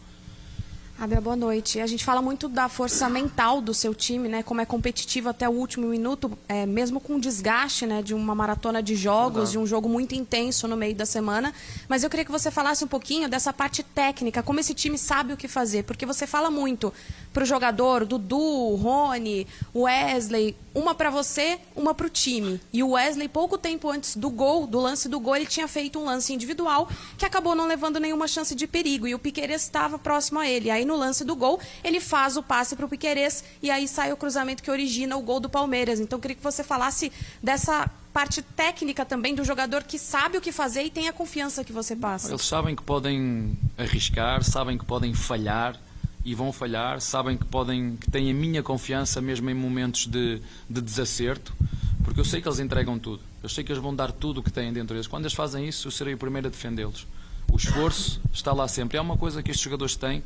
Speaker 13: Abel, boa noite. A gente fala muito da força mental do seu time, né? Como é competitivo até o último minuto, mesmo com o desgaste, né, de uma maratona de jogos, de um jogo muito intenso no meio da semana. Mas eu queria que você falasse um pouquinho dessa parte técnica, como esse time sabe o que fazer. Porque você fala muito para o jogador, Dudu, Rony, Wesley, uma para você, uma para o time. E o Wesley, pouco tempo antes do lance do gol, ele tinha feito um lance individual que acabou não levando nenhuma chance de perigo. E o Piquerez estava próximo a ele. Aí no lance do gol, ele faz o passe para o Piquerez e aí sai o cruzamento que origina o gol do Palmeiras. Então, eu queria que você falasse dessa parte técnica também do jogador que sabe o que fazer e tem a confiança que você passa.
Speaker 7: Eles sabem que podem arriscar, sabem que podem falhar e vão falhar, sabem que têm a minha confiança mesmo em momentos de desacerto, porque eu sei que eles entregam tudo. Eu sei que eles vão dar tudo o que têm dentro deles. Quando eles fazem isso, eu serei o primeiro a defendê-los. O esforço está lá sempre. É uma coisa que estes jogadores têm.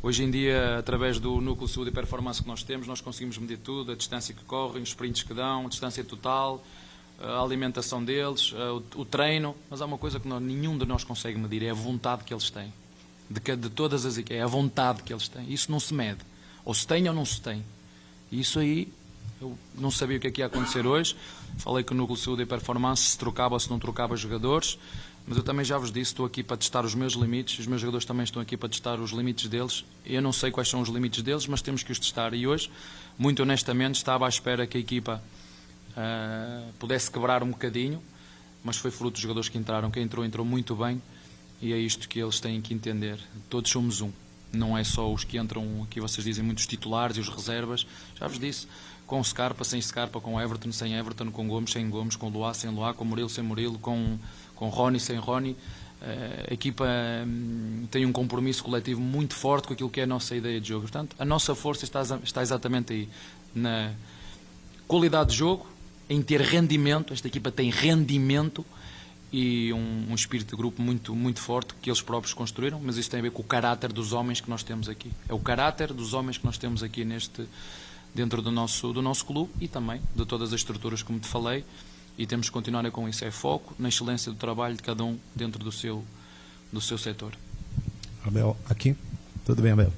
Speaker 7: Hoje em dia, através do núcleo de saúde e performance que nós temos, nós conseguimos medir tudo, a distância que correm, os sprints que dão, a distância total, a alimentação deles, o treino. Mas há uma coisa que nenhum de nós consegue medir, é a vontade que eles têm. De todas as equipes, é a vontade que eles têm. Isso não se mede. Ou se tem ou não se tem. E isso aí, eu não sabia o que é que ia acontecer hoje. Falei que o núcleo de saúde e performance se trocava ou se não trocava jogadores. Mas eu também já vos disse, estou aqui para testar os meus limites, os meus jogadores também estão aqui para testar os limites deles. Eu não sei quais são os limites deles, mas temos que os testar. E hoje, muito honestamente, estava à espera que a equipa pudesse quebrar um bocadinho, mas foi fruto dos jogadores que entraram. Quem entrou muito bem, e é isto que eles têm que entender. Todos somos um. Não é só os que entram, aqui vocês dizem muitos titulares e os reservas. Já vos disse, com Scarpa, sem Scarpa, com Everton, sem Everton, com Gomes, sem Gomes, com Luá, sem Luá, com Murilo, sem Murilo, com Rony, sem Rony. A equipa tem um compromisso coletivo muito forte com aquilo que é a nossa ideia de jogo. Portanto, a nossa força está exatamente aí, na qualidade de jogo, em ter rendimento. Esta equipa tem rendimento e um espírito de grupo muito forte que eles próprios construíram, mas isso tem a ver com o caráter dos homens que nós temos aqui. É o caráter dos homens que nós temos aqui dentro do nosso clube e também de todas as estruturas, como te falei. E temos que continuar com isso. É foco na excelência do trabalho de cada um dentro do seu setor.
Speaker 14: Abel, aqui. Tudo bem, Abel?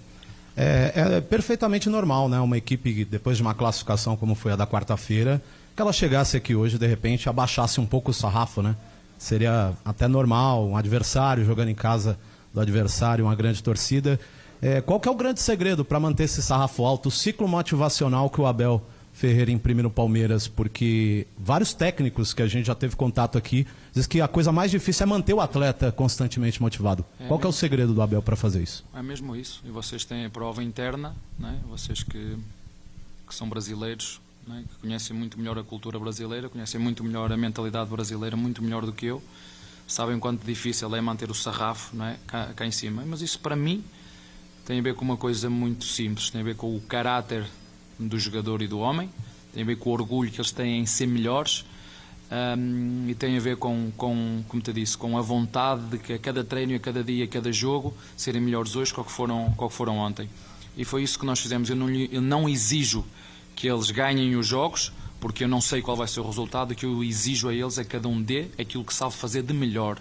Speaker 14: É perfeitamente normal, né? Uma equipe, depois de uma classificação como foi a da quarta-feira, que ela chegasse aqui hoje, de repente, abaixasse um pouco o sarrafo, né? Seria até normal, um adversário jogando em casa do adversário, uma grande torcida. Qual que é o grande segredo para manter esse sarrafo alto, o ciclo motivacional que o Abel Ferreira imprime no Palmeiras? Porque vários técnicos que a gente já teve contato aqui dizem que a coisa mais difícil é manter o atleta constantemente motivado. Qual que é o segredo do Abel para fazer isso?
Speaker 7: É mesmo isso. E vocês têm a prova interna, né? Vocês que são brasileiros, né? Que conhecem muito melhor a cultura brasileira, conhecem muito melhor a mentalidade brasileira, muito melhor do que eu. Sabem quanto difícil é manter o sarrafo, né? cá em cima. Mas isso, para mim, tem a ver com uma coisa muito simples. Tem a ver com o caráter do jogador e do homem, tem a ver com o orgulho que eles têm em ser melhores, e tem a ver com, como te disse, com a vontade de que a cada treino, a cada dia, a cada jogo, serem melhores hoje que o que foram ontem. E foi isso que nós fizemos. Eu não exijo que eles ganhem os jogos, porque eu não sei qual vai ser o resultado. O que eu exijo a eles é que cada um dê aquilo que sabe fazer de melhor.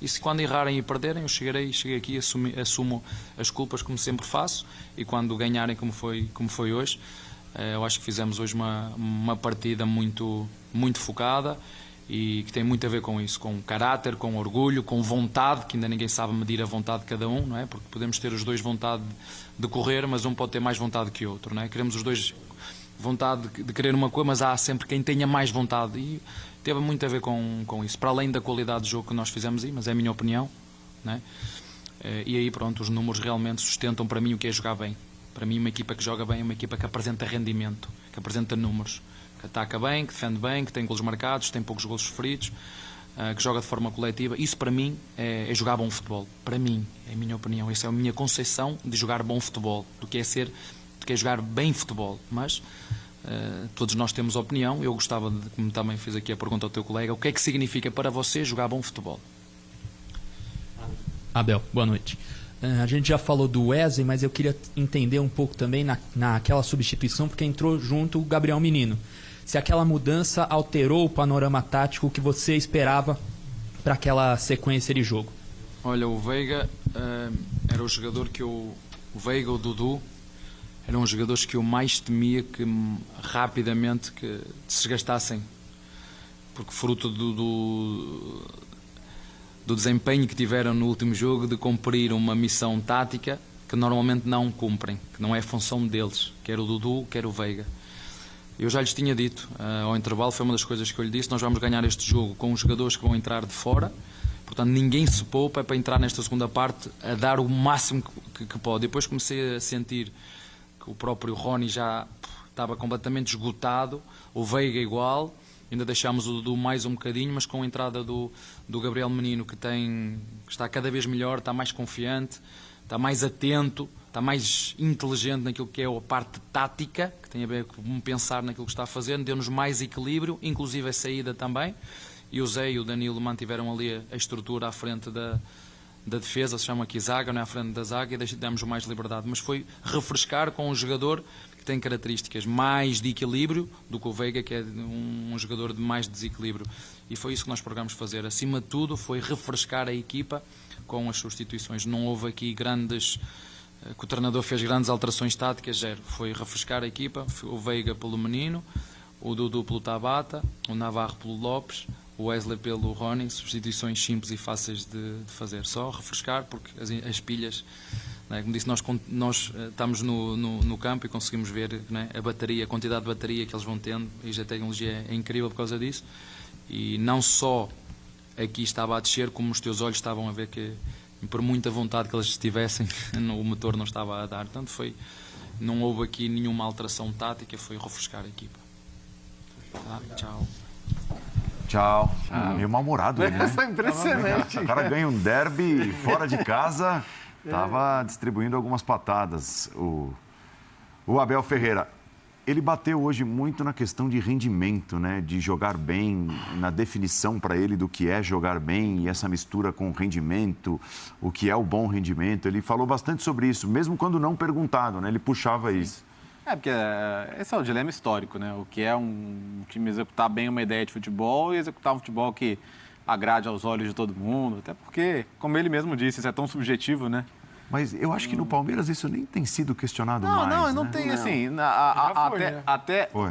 Speaker 7: E se quando errarem e perderem, eu cheguei aqui e assumo as culpas, como sempre faço, e quando ganharem, como foi hoje, Eu acho que fizemos hoje uma partida muito, muito focada e que tem muito a ver com isso, com caráter, com orgulho, com vontade, que ainda ninguém sabe medir a vontade de cada um, não é? Porque podemos ter os dois vontade de correr, mas um pode ter mais vontade que o outro, não é? Queremos os dois vontade de querer uma coisa, mas há sempre quem tenha mais vontade e teve muito a ver com isso, para além da qualidade do jogo que nós fizemos aí, mas é a minha opinião, não é? E aí pronto, os números realmente sustentam para mim o que é jogar bem. Para mim uma equipa que joga bem é uma equipa que apresenta rendimento, que apresenta números, que ataca bem, que defende bem, que tem golos marcados, tem poucos golos sofridos, que joga de forma coletiva. Isso para mim é jogar bom futebol. Para mim, é a minha opinião, essa é a minha concepção de jogar bom futebol, do que é jogar bem futebol. Mas todos nós temos opinião. Eu gostava de, como também fiz aqui a pergunta ao teu colega, o que é que significa para você jogar bom futebol?
Speaker 15: Abel, boa noite. A gente já falou do Wesley, mas eu queria entender um pouco também naquela substituição, porque entrou junto o Gabriel Menino. Se aquela mudança alterou o panorama tático que você esperava para aquela sequência de jogo.
Speaker 7: Olha, o Veiga era o jogador que o Veiga, o Dudu, eram os jogadores que eu mais temia que rapidamente que se desgastassem, porque fruto do desempenho que tiveram no último jogo de cumprir uma missão tática que normalmente não cumprem, que não é função deles, quer o Dudu, quer o Veiga. Eu já lhes tinha dito, ao intervalo, foi uma das coisas que eu lhe disse, nós vamos ganhar este jogo com os jogadores que vão entrar de fora, portanto ninguém se poupa para entrar nesta segunda parte a dar o máximo que pode. Depois comecei a sentir que o próprio Rony já estava completamente esgotado, o Veiga igual. Ainda deixámos o Dudu mais um bocadinho, mas com a entrada do Gabriel Menino, que está cada vez melhor, está mais confiante, está mais atento, está mais inteligente naquilo que é a parte tática, que tem a ver com pensar naquilo que está a fazer, deu-nos mais equilíbrio, inclusive a saída também, e o Zé e o Danilo mantiveram ali a estrutura à frente da defesa, se chama aqui zaga, não é à frente da zaga, e demos mais liberdade, mas foi refrescar com um jogador tem características mais de equilíbrio do que o Veiga, que é um jogador de mais desequilíbrio. E foi isso que nós procuramos fazer. Acima de tudo, foi refrescar a equipa com as substituições. Não houve aqui que o treinador fez grandes alterações táticas, zero. Foi refrescar a equipa, o Veiga pelo Menino, o Dudu pelo Tabata, o Navarro pelo Lopes, o Wesley pelo Rony, substituições simples e fáceis de fazer. Só refrescar, porque as pilhas... Como disse, nós estamos no campo e conseguimos ver, a bateria, a quantidade de bateria que eles vão tendo, e a tecnologia é incrível por causa disso. E não só aqui estava a descer, como os teus olhos estavam a ver que, por muita vontade que eles tivessem, o motor não estava a dar. Portanto, não houve aqui nenhuma alteração tática, foi refrescar a equipa. Tá? Tchau.
Speaker 1: Tchau. Meio mal-humorado ele, né?
Speaker 2: Essa é impressionante.
Speaker 1: O cara ganha um derby fora de casa... Estava distribuindo algumas patadas. O Abel Ferreira, ele bateu hoje muito na questão de rendimento, né? De jogar bem, na definição para ele do que é jogar bem e essa mistura com rendimento, o que é o bom rendimento. Ele falou bastante sobre isso, mesmo quando não perguntado, né? Ele puxava isso.
Speaker 5: Porque esse é o dilema histórico, né? O que é um time executar bem uma ideia de futebol e executar um futebol que agrade aos olhos de todo mundo, até porque, como ele mesmo disse, isso é tão subjetivo, né?
Speaker 1: Mas eu acho que no Palmeiras isso nem tem sido questionado mais.
Speaker 5: Não
Speaker 1: né?
Speaker 5: tem, assim,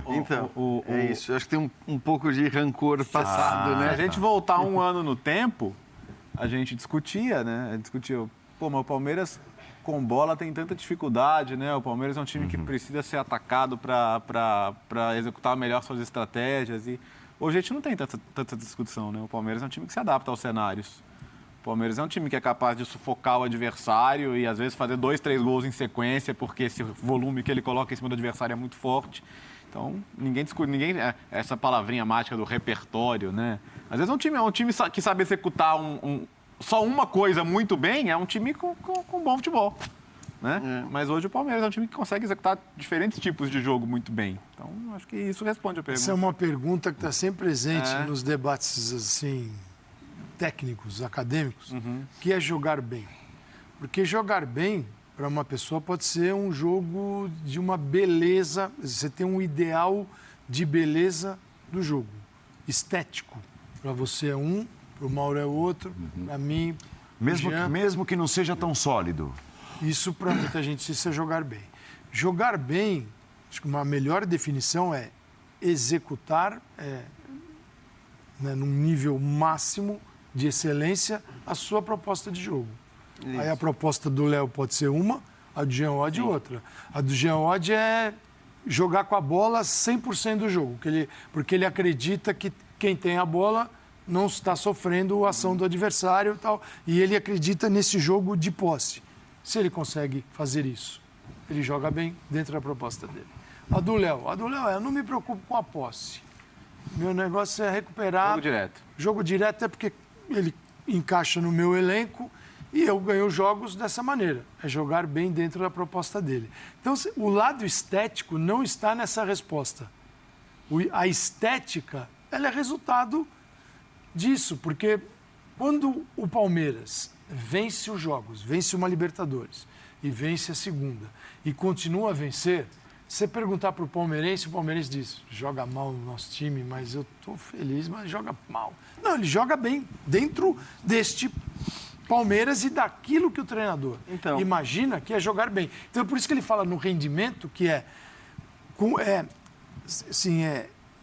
Speaker 2: Então, é isso. Eu acho que tem um pouco de rancor passado, né?
Speaker 5: Se a gente voltar um ano no tempo, a gente discutia, né? Mas o Palmeiras com bola tem tanta dificuldade, né? O Palmeiras é um time que precisa ser atacado para executar melhor suas estratégias e hoje a gente não tem tanta discussão, né? O Palmeiras é um time que se adapta aos cenários. O Palmeiras é um time que é capaz de sufocar o adversário e, às vezes, fazer 2, 3 gols em sequência, porque esse volume que ele coloca em cima do adversário é muito forte. Então, ninguém discute, essa palavrinha mágica do repertório, né? Às vezes é um time que sabe executar só uma coisa muito bem, é um time com bom futebol. Né? Mas hoje o Palmeiras é um time que consegue executar diferentes tipos de jogo muito bem. Então, acho que isso responde a pergunta.
Speaker 4: Essa é uma pergunta que está sempre presente nos debates assim, técnicos, acadêmicos, que é jogar bem. Porque jogar bem, para uma pessoa, pode ser um jogo de uma beleza, você tem um ideal de beleza do jogo, estético. Para você é um, para o Mauro é outro, para mim...
Speaker 1: Mesmo que não seja tão sólido.
Speaker 4: Isso, para muita gente, isso é jogar bem. Jogar bem acho que uma melhor definição é executar num nível máximo de excelência a sua proposta de jogo. Isso. Aí a proposta do Léo pode ser uma, a do Jean Oddi outra. A do Jean Oddi é jogar com a bola 100% do jogo, porque ele acredita que quem tem a bola não está sofrendo a ação do adversário e tal, e ele acredita nesse jogo de posse. Se ele consegue fazer isso, ele joga bem dentro da proposta dele. A do Léo, eu não me preocupo com a posse. Meu negócio é recuperar...
Speaker 2: Jogo direto.
Speaker 4: Jogo direto é porque ele encaixa no meu elenco e eu ganho jogos dessa maneira. É jogar bem dentro da proposta dele. Então, o lado estético não está nessa resposta. A estética, ela é resultado disso, porque quando o Palmeiras vence os jogos, vence uma Libertadores e vence a segunda e continua a vencer... Você perguntar para o palmeirense diz, joga mal o nosso time, mas eu estou feliz, mas joga mal. Não, ele joga bem dentro deste Palmeiras e daquilo que o treinador imagina que é jogar bem. Então, é por isso que ele fala no rendimento, que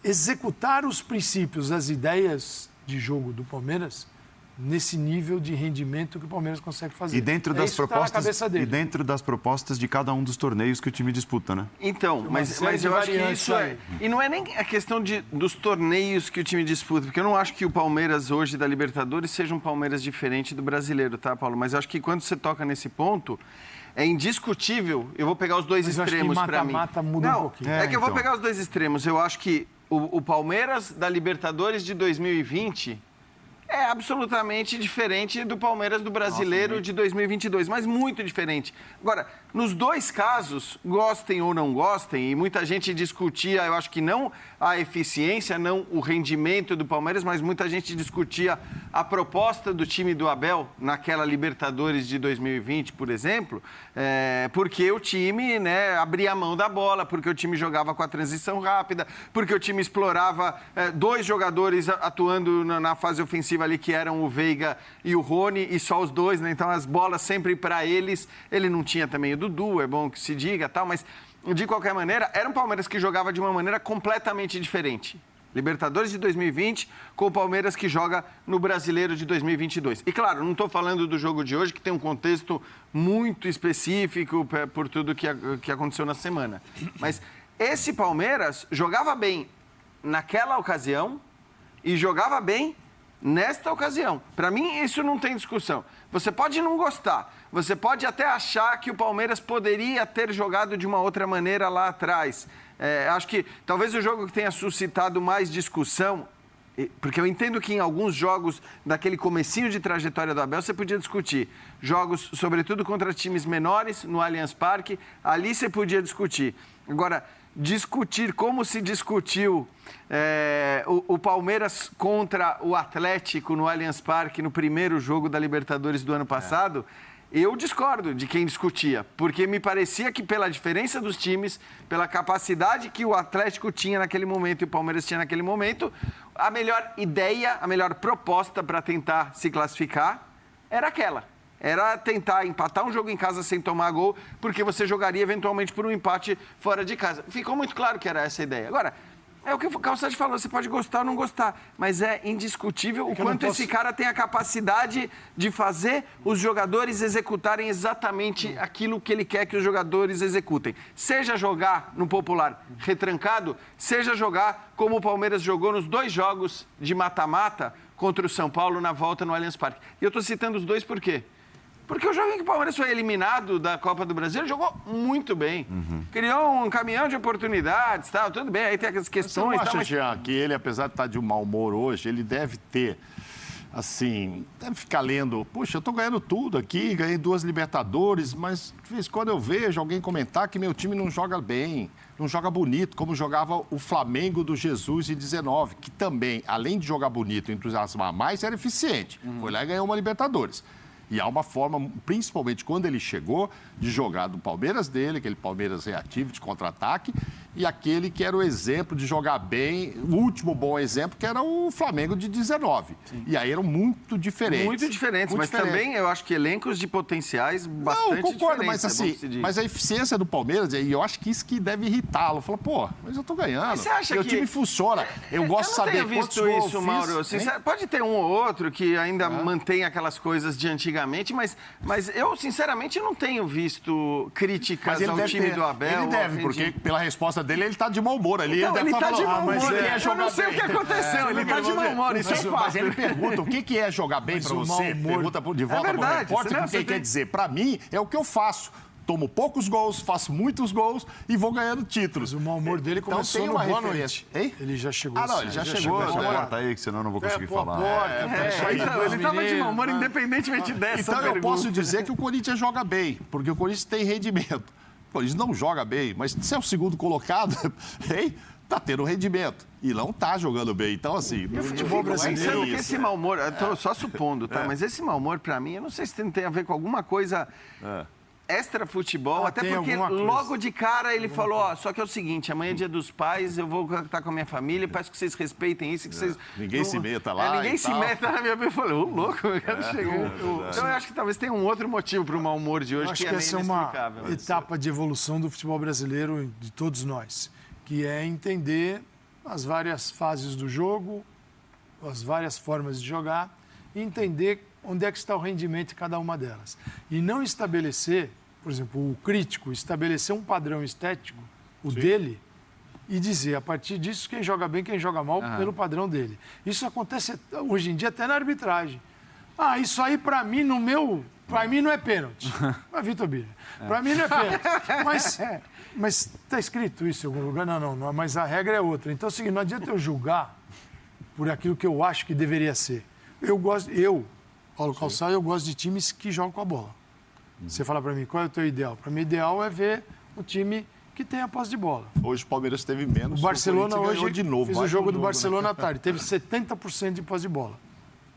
Speaker 4: executar os princípios, as ideias de jogo do Palmeiras nesse nível de rendimento que o Palmeiras consegue fazer.
Speaker 1: E dentro das propostas de cada um dos torneios que o time disputa, né?
Speaker 2: Então, mas eu acho que isso e não é nem a questão dos torneios que o time disputa, porque eu não acho que o Palmeiras hoje da Libertadores seja um Palmeiras diferente do brasileiro, tá, Paulo? Mas eu acho que quando você toca nesse ponto, é indiscutível. Eu vou pegar os dois extremos para mim.
Speaker 4: Mata muda um pouquinho.
Speaker 2: Eu vou pegar os dois extremos. Eu acho que o Palmeiras da Libertadores de 2020 é absolutamente diferente do Palmeiras do Brasileiro de 2022, mas muito diferente. Agora, nos dois casos, gostem ou não gostem, e muita gente discutia, eu acho que não a eficiência, não o rendimento do Palmeiras, mas muita gente discutia a proposta do time do Abel naquela Libertadores de 2020, por exemplo, porque o time abria a mão da bola, porque o time jogava com a transição rápida, porque o time explorava dois jogadores atuando na fase ofensiva ali, que eram o Veiga e o Rony, e só os dois, né? Então as bolas sempre para eles. Ele não tinha também o Dudu, é bom que se diga, tal, mas de qualquer maneira, era um Palmeiras que jogava de uma maneira completamente diferente. Libertadores de 2020 com o Palmeiras que joga no Brasileiro de 2022. E claro, não estou falando do jogo de hoje, que tem um contexto muito específico por tudo que aconteceu na semana. Mas esse Palmeiras jogava bem naquela ocasião e jogava bem nesta ocasião. Para mim, isso não tem discussão. Você pode não gostar, você pode até achar que o Palmeiras poderia ter jogado de uma outra maneira lá atrás. Acho que talvez o jogo que tenha suscitado mais discussão, porque eu entendo que em alguns jogos daquele comecinho de trajetória do Abel você podia discutir. Jogos, sobretudo contra times menores, no Allianz Parque, ali você podia discutir. Agora, discutir como se discutiu o Palmeiras contra o Atlético no Allianz Parque no primeiro jogo da Libertadores do ano passado, eu discordo de quem discutia, porque me parecia que pela diferença dos times, pela capacidade que o Atlético tinha naquele momento e o Palmeiras tinha naquele momento, a melhor ideia, a melhor proposta para tentar se classificar era aquela. Era tentar empatar um jogo em casa sem tomar gol, porque você jogaria eventualmente por um empate fora de casa. Ficou muito claro que era essa a ideia. Agora, é o que o Calçade falou, você pode gostar ou não gostar, mas é indiscutível o quanto esse cara tem a capacidade de fazer os jogadores executarem exatamente aquilo que ele quer que os jogadores executem. Seja jogar no popular retrancado, seja jogar como o Palmeiras jogou nos dois jogos de mata-mata contra o São Paulo na volta no Allianz Parque. E eu estou citando os dois por quê? Porque o jogo em que o Palmeiras foi eliminado da Copa do Brasil, ele jogou muito bem. Criou um caminhão de oportunidades, tal, tudo bem, aí tem aquelas questões...
Speaker 3: Você não acha, Jean, que ele, apesar de estar de um mau humor hoje, ele deve ter, assim, deve ficar lendo, puxa, eu estou ganhando tudo aqui, ganhei 2 Libertadores, mas de vez em quando eu vejo alguém comentar que meu time não joga bem, não joga bonito, como jogava o Flamengo do Jesus em 19, que também, além de jogar bonito e entusiasmar mais, era eficiente. Foi lá e ganhou uma Libertadores. E há uma forma, principalmente quando ele chegou, de jogar do Palmeiras dele, aquele Palmeiras reativo, de contra-ataque, e aquele que era o exemplo de jogar bem, o último bom exemplo, que era o Flamengo de 19. Sim. E aí eram muito diferentes.
Speaker 2: Muito diferentes, mas também eu acho que elencos de potenciais bastante diferentes. Não, concordo,
Speaker 3: mas assim, mas a eficiência do Palmeiras, e eu acho que isso que deve irritá-lo. Fala, pô, mas eu tô ganhando. Mas você acha o time funciona. Eu gosto de saber quantos gols
Speaker 2: isso, Mauro. Pode ter um ou outro que ainda mantém aquelas coisas de antigamente, mas eu, sinceramente, não tenho visto críticas ao time do Abel.
Speaker 3: Ele deve, porque pela resposta dele, ele tá de mau humor ali.
Speaker 2: Então, ele tá de mau humor.
Speaker 3: Eu
Speaker 2: não sei o que aconteceu, ele tá de mau humor, isso é fato.
Speaker 3: Mas ele pergunta, o que é jogar bem pra você? Pergunta de volta pro repórter, o que quer dizer? Pra mim, é o que eu faço. Tomo poucos gols, faço muitos gols e vou ganhando títulos.
Speaker 4: Mas o mau humor dele começou no Boa Noite.
Speaker 3: Hein?
Speaker 4: Ele já chegou.
Speaker 3: Ah, não, ele já chegou.
Speaker 1: Corta aí, que senão eu não vou conseguir falar.
Speaker 2: Ele estava de mau humor, independentemente dessa
Speaker 3: Então eu posso dizer que o Corinthians joga bem, porque o Corinthians tem rendimento. O Corinthians não joga bem, mas se é o segundo colocado, hein? Tá tendo rendimento. E não tá jogando bem. Então, assim,
Speaker 2: no futebol brasileiro. Que esse mau humor, eu tô só supondo, tá? Mas esse mau humor, pra mim, eu não sei se tem a ver com alguma coisa. Extra futebol, até porque logo de cara ele falou, só que é o seguinte, amanhã é dia dos pais, eu vou estar com a minha família, peço que vocês respeitem isso, que vocês...
Speaker 3: Ninguém se meta lá
Speaker 2: ninguém se meta na minha vida. Eu falei, louco, eu quero chegar. Então eu acho que talvez tenha um outro motivo para o mau humor de hoje,
Speaker 4: que é meio inexplicável. Essa é uma etapa de evolução do futebol brasileiro, de todos nós, que é entender as várias fases do jogo, as várias formas de jogar, e entender onde é que está o rendimento de cada uma delas. E não estabelecer, por exemplo, o crítico, estabelecer um padrão estético, dele, e dizer, a partir disso, quem joga bem, quem joga mal, pelo padrão dele. Isso acontece hoje em dia até na arbitragem. Isso aí, para mim, para mim não é pênalti. Mas, Vitor Birner, para mim não é pênalti. Mas está escrito isso em algum lugar? Não, mas a regra é outra. Então é o seguinte, não adianta eu julgar por aquilo que eu acho que deveria ser. Paulo Calçado, eu gosto de times que jogam com a bola. Você fala para mim, qual é o teu ideal? Para mim, o ideal é ver um time que tem a posse de bola.
Speaker 3: Hoje o Palmeiras teve menos.
Speaker 4: O Barcelona hoje
Speaker 3: de novo.
Speaker 4: Fiz o jogo do Barcelona à tarde. Teve 70% de posse de bola.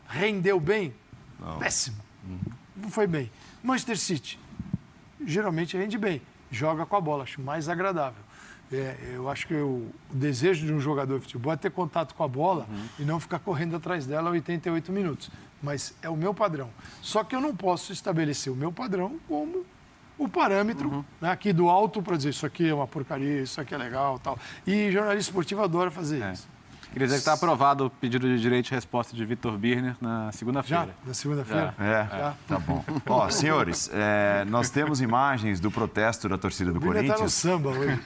Speaker 4: Rendeu bem? Não. Péssimo. Não foi bem. Manchester City, geralmente rende bem. Joga com a bola, acho mais agradável. Eu acho que o desejo de um jogador de futebol é ter contato com a bola e não ficar correndo atrás dela 88 minutos. Mas é o meu padrão. Só que eu não posso estabelecer o meu padrão como o parâmetro aqui do alto para dizer isso aqui é uma porcaria, isso aqui é legal, tal. E jornalista esportivo adora fazer isso.
Speaker 5: Queria dizer que está aprovado o pedido de direito de resposta de Vitor Birner na segunda-feira.
Speaker 4: Já? Na segunda-feira?
Speaker 1: Já. Tá bom. Senhores, nós temos imagens do protesto da torcida do Corinthians.
Speaker 4: Está no samba hoje.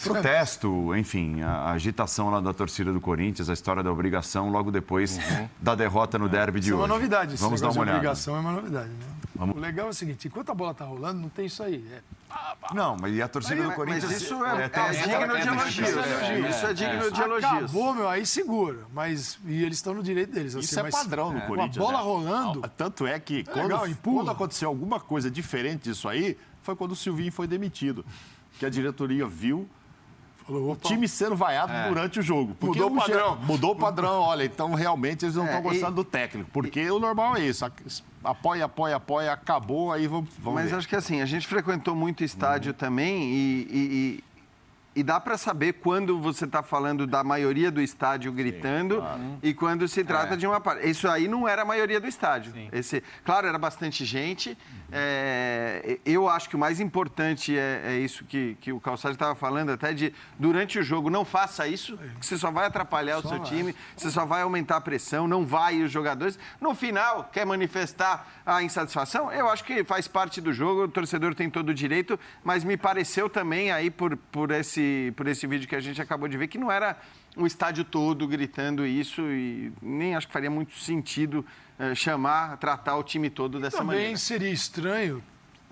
Speaker 1: Protesto, enfim, a agitação lá da torcida do Corinthians, a história da obrigação logo depois da derrota no derby de hoje.
Speaker 4: É uma novidade.
Speaker 1: Vamos dar uma olhada.
Speaker 4: Obrigação é uma novidade, né? O legal é o seguinte, enquanto a bola está rolando, não tem isso aí.
Speaker 1: Não, mas e a torcida do Corinthians...
Speaker 2: Mas isso é digno de elogios. Isso é digno de elogios.
Speaker 4: Acabou, meu, aí segura. E eles estão no direito deles.
Speaker 3: Isso é padrão no Corinthians.
Speaker 4: Com a bola rolando...
Speaker 3: Tanto é que quando aconteceu alguma coisa diferente disso aí, foi quando o Silvinho foi demitido. Que a diretoria viu o time sendo vaiado durante o jogo.
Speaker 4: Mudou o padrão.
Speaker 3: Mudou o padrão. Olha, então realmente eles não estão gostando do técnico. Porque o normal é isso. Apoia, acabou, aí vamos
Speaker 2: Mas
Speaker 3: ver.
Speaker 2: Acho que assim, a gente frequentou muito estádio também e dá para saber quando você está falando da maioria do estádio gritando e quando se trata de uma parte. Isso aí não era a maioria do estádio. Claro, era bastante gente. Eu acho que o mais importante é isso que o Calçado estava falando, até de durante o jogo, não faça isso, que você só vai atrapalhar o seu time, você só vai aumentar a pressão, não vai os jogadores. No final, quer manifestar a insatisfação? Eu acho que faz parte do jogo, o torcedor tem todo o direito, mas me pareceu também aí por esse vídeo que a gente acabou de ver, que não era o estádio todo gritando isso e nem acho que faria muito sentido tratar o time todo dessa maneira.
Speaker 4: Também seria estranho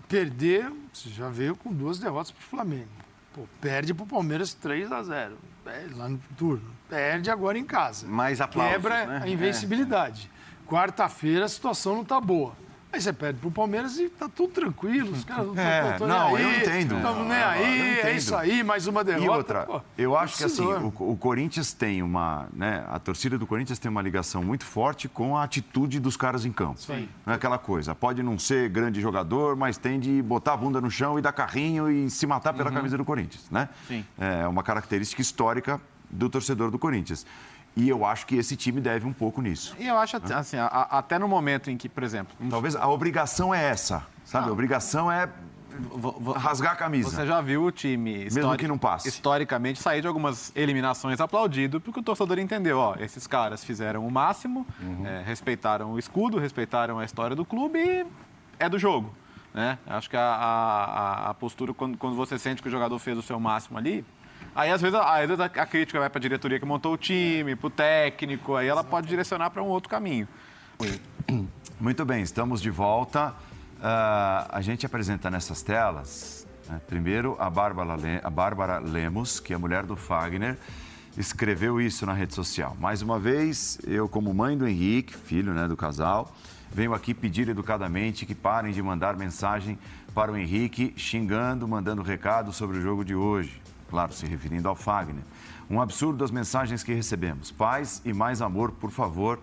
Speaker 4: perder, você já veio com 2 derrotas para o Flamengo. Perde para o Palmeiras 3-0, lá no turno. Perde agora em casa.
Speaker 2: Mais aplausos,
Speaker 4: quebra a invencibilidade. Quarta-feira a situação não está boa. Aí você perde pro Palmeiras e tá tudo tranquilo. Os caras
Speaker 1: eu entendo.
Speaker 4: Estamos nem aí, é isso aí, mais uma derrota.
Speaker 1: E outra, eu acho que assim,
Speaker 4: precisou.
Speaker 1: o Corinthians tem uma, né, a torcida do Corinthians tem uma ligação muito forte com a atitude dos caras em campo.
Speaker 4: Sim.
Speaker 1: Não é aquela coisa, pode não ser grande jogador, mas tem de botar a bunda no chão e dar carrinho e se matar pela camisa do Corinthians, né?
Speaker 5: Sim.
Speaker 1: É uma característica histórica do torcedor do Corinthians. E eu acho que esse time deve um pouco nisso.
Speaker 5: E eu acho, assim, até no momento em que, por exemplo...
Speaker 1: Talvez a obrigação é essa, sabe? A obrigação é rasgar a camisa.
Speaker 5: Você já viu o time,
Speaker 1: mesmo que não passe,
Speaker 5: historicamente, sair de algumas eliminações aplaudido, porque o torcedor entendeu, ó, esses caras fizeram o máximo, respeitaram o escudo, respeitaram a história do clube e é do jogo, né? Acho que a postura, quando você sente que o jogador fez o seu máximo ali... Aí, às vezes, a crítica vai para a diretoria que montou o time, para o técnico, aí ela pode direcionar para um outro caminho.
Speaker 1: Muito bem, estamos de volta. A gente apresenta nessas telas, né, primeiro, a Bárbara Lemos, que é a mulher do Fagner, escreveu isso na rede social. Mais uma vez, eu, como mãe do Henrique, filho, né, do casal, venho aqui pedir educadamente que parem de mandar mensagem para o Henrique, xingando, mandando recado sobre o jogo de hoje. Claro, se referindo ao Fagner. Um absurdo as mensagens que recebemos. Paz e mais amor, por favor,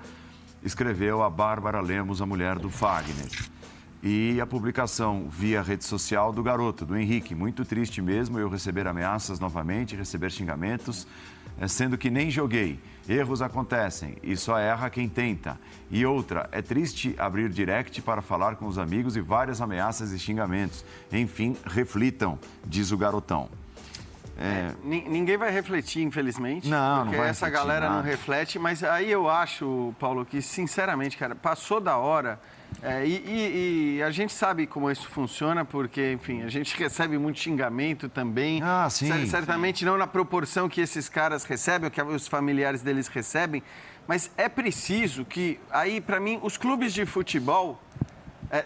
Speaker 1: escreveu a Bárbara Lemos, a mulher do Fagner. E a publicação via rede social do garoto, do Henrique. Muito triste mesmo eu receber ameaças novamente, receber xingamentos, sendo que nem joguei. Erros acontecem e só erra quem tenta. E outra, é triste abrir direct para falar com os amigos e várias ameaças e xingamentos. Enfim, reflitam, diz o garotão.
Speaker 2: Ninguém vai refletir, infelizmente.
Speaker 1: Não
Speaker 2: porque
Speaker 1: vai
Speaker 2: essa
Speaker 1: refletir
Speaker 2: galera
Speaker 1: nada.
Speaker 2: não reflete. Mas aí eu acho, Paulo, que sinceramente, cara, passou da hora. E a gente sabe como isso funciona, porque, enfim, a gente recebe muito xingamento também.
Speaker 1: Sim.
Speaker 2: Certamente não na proporção que esses caras recebem, ou que os familiares deles recebem. Mas é preciso que, aí, para mim, os clubes de futebol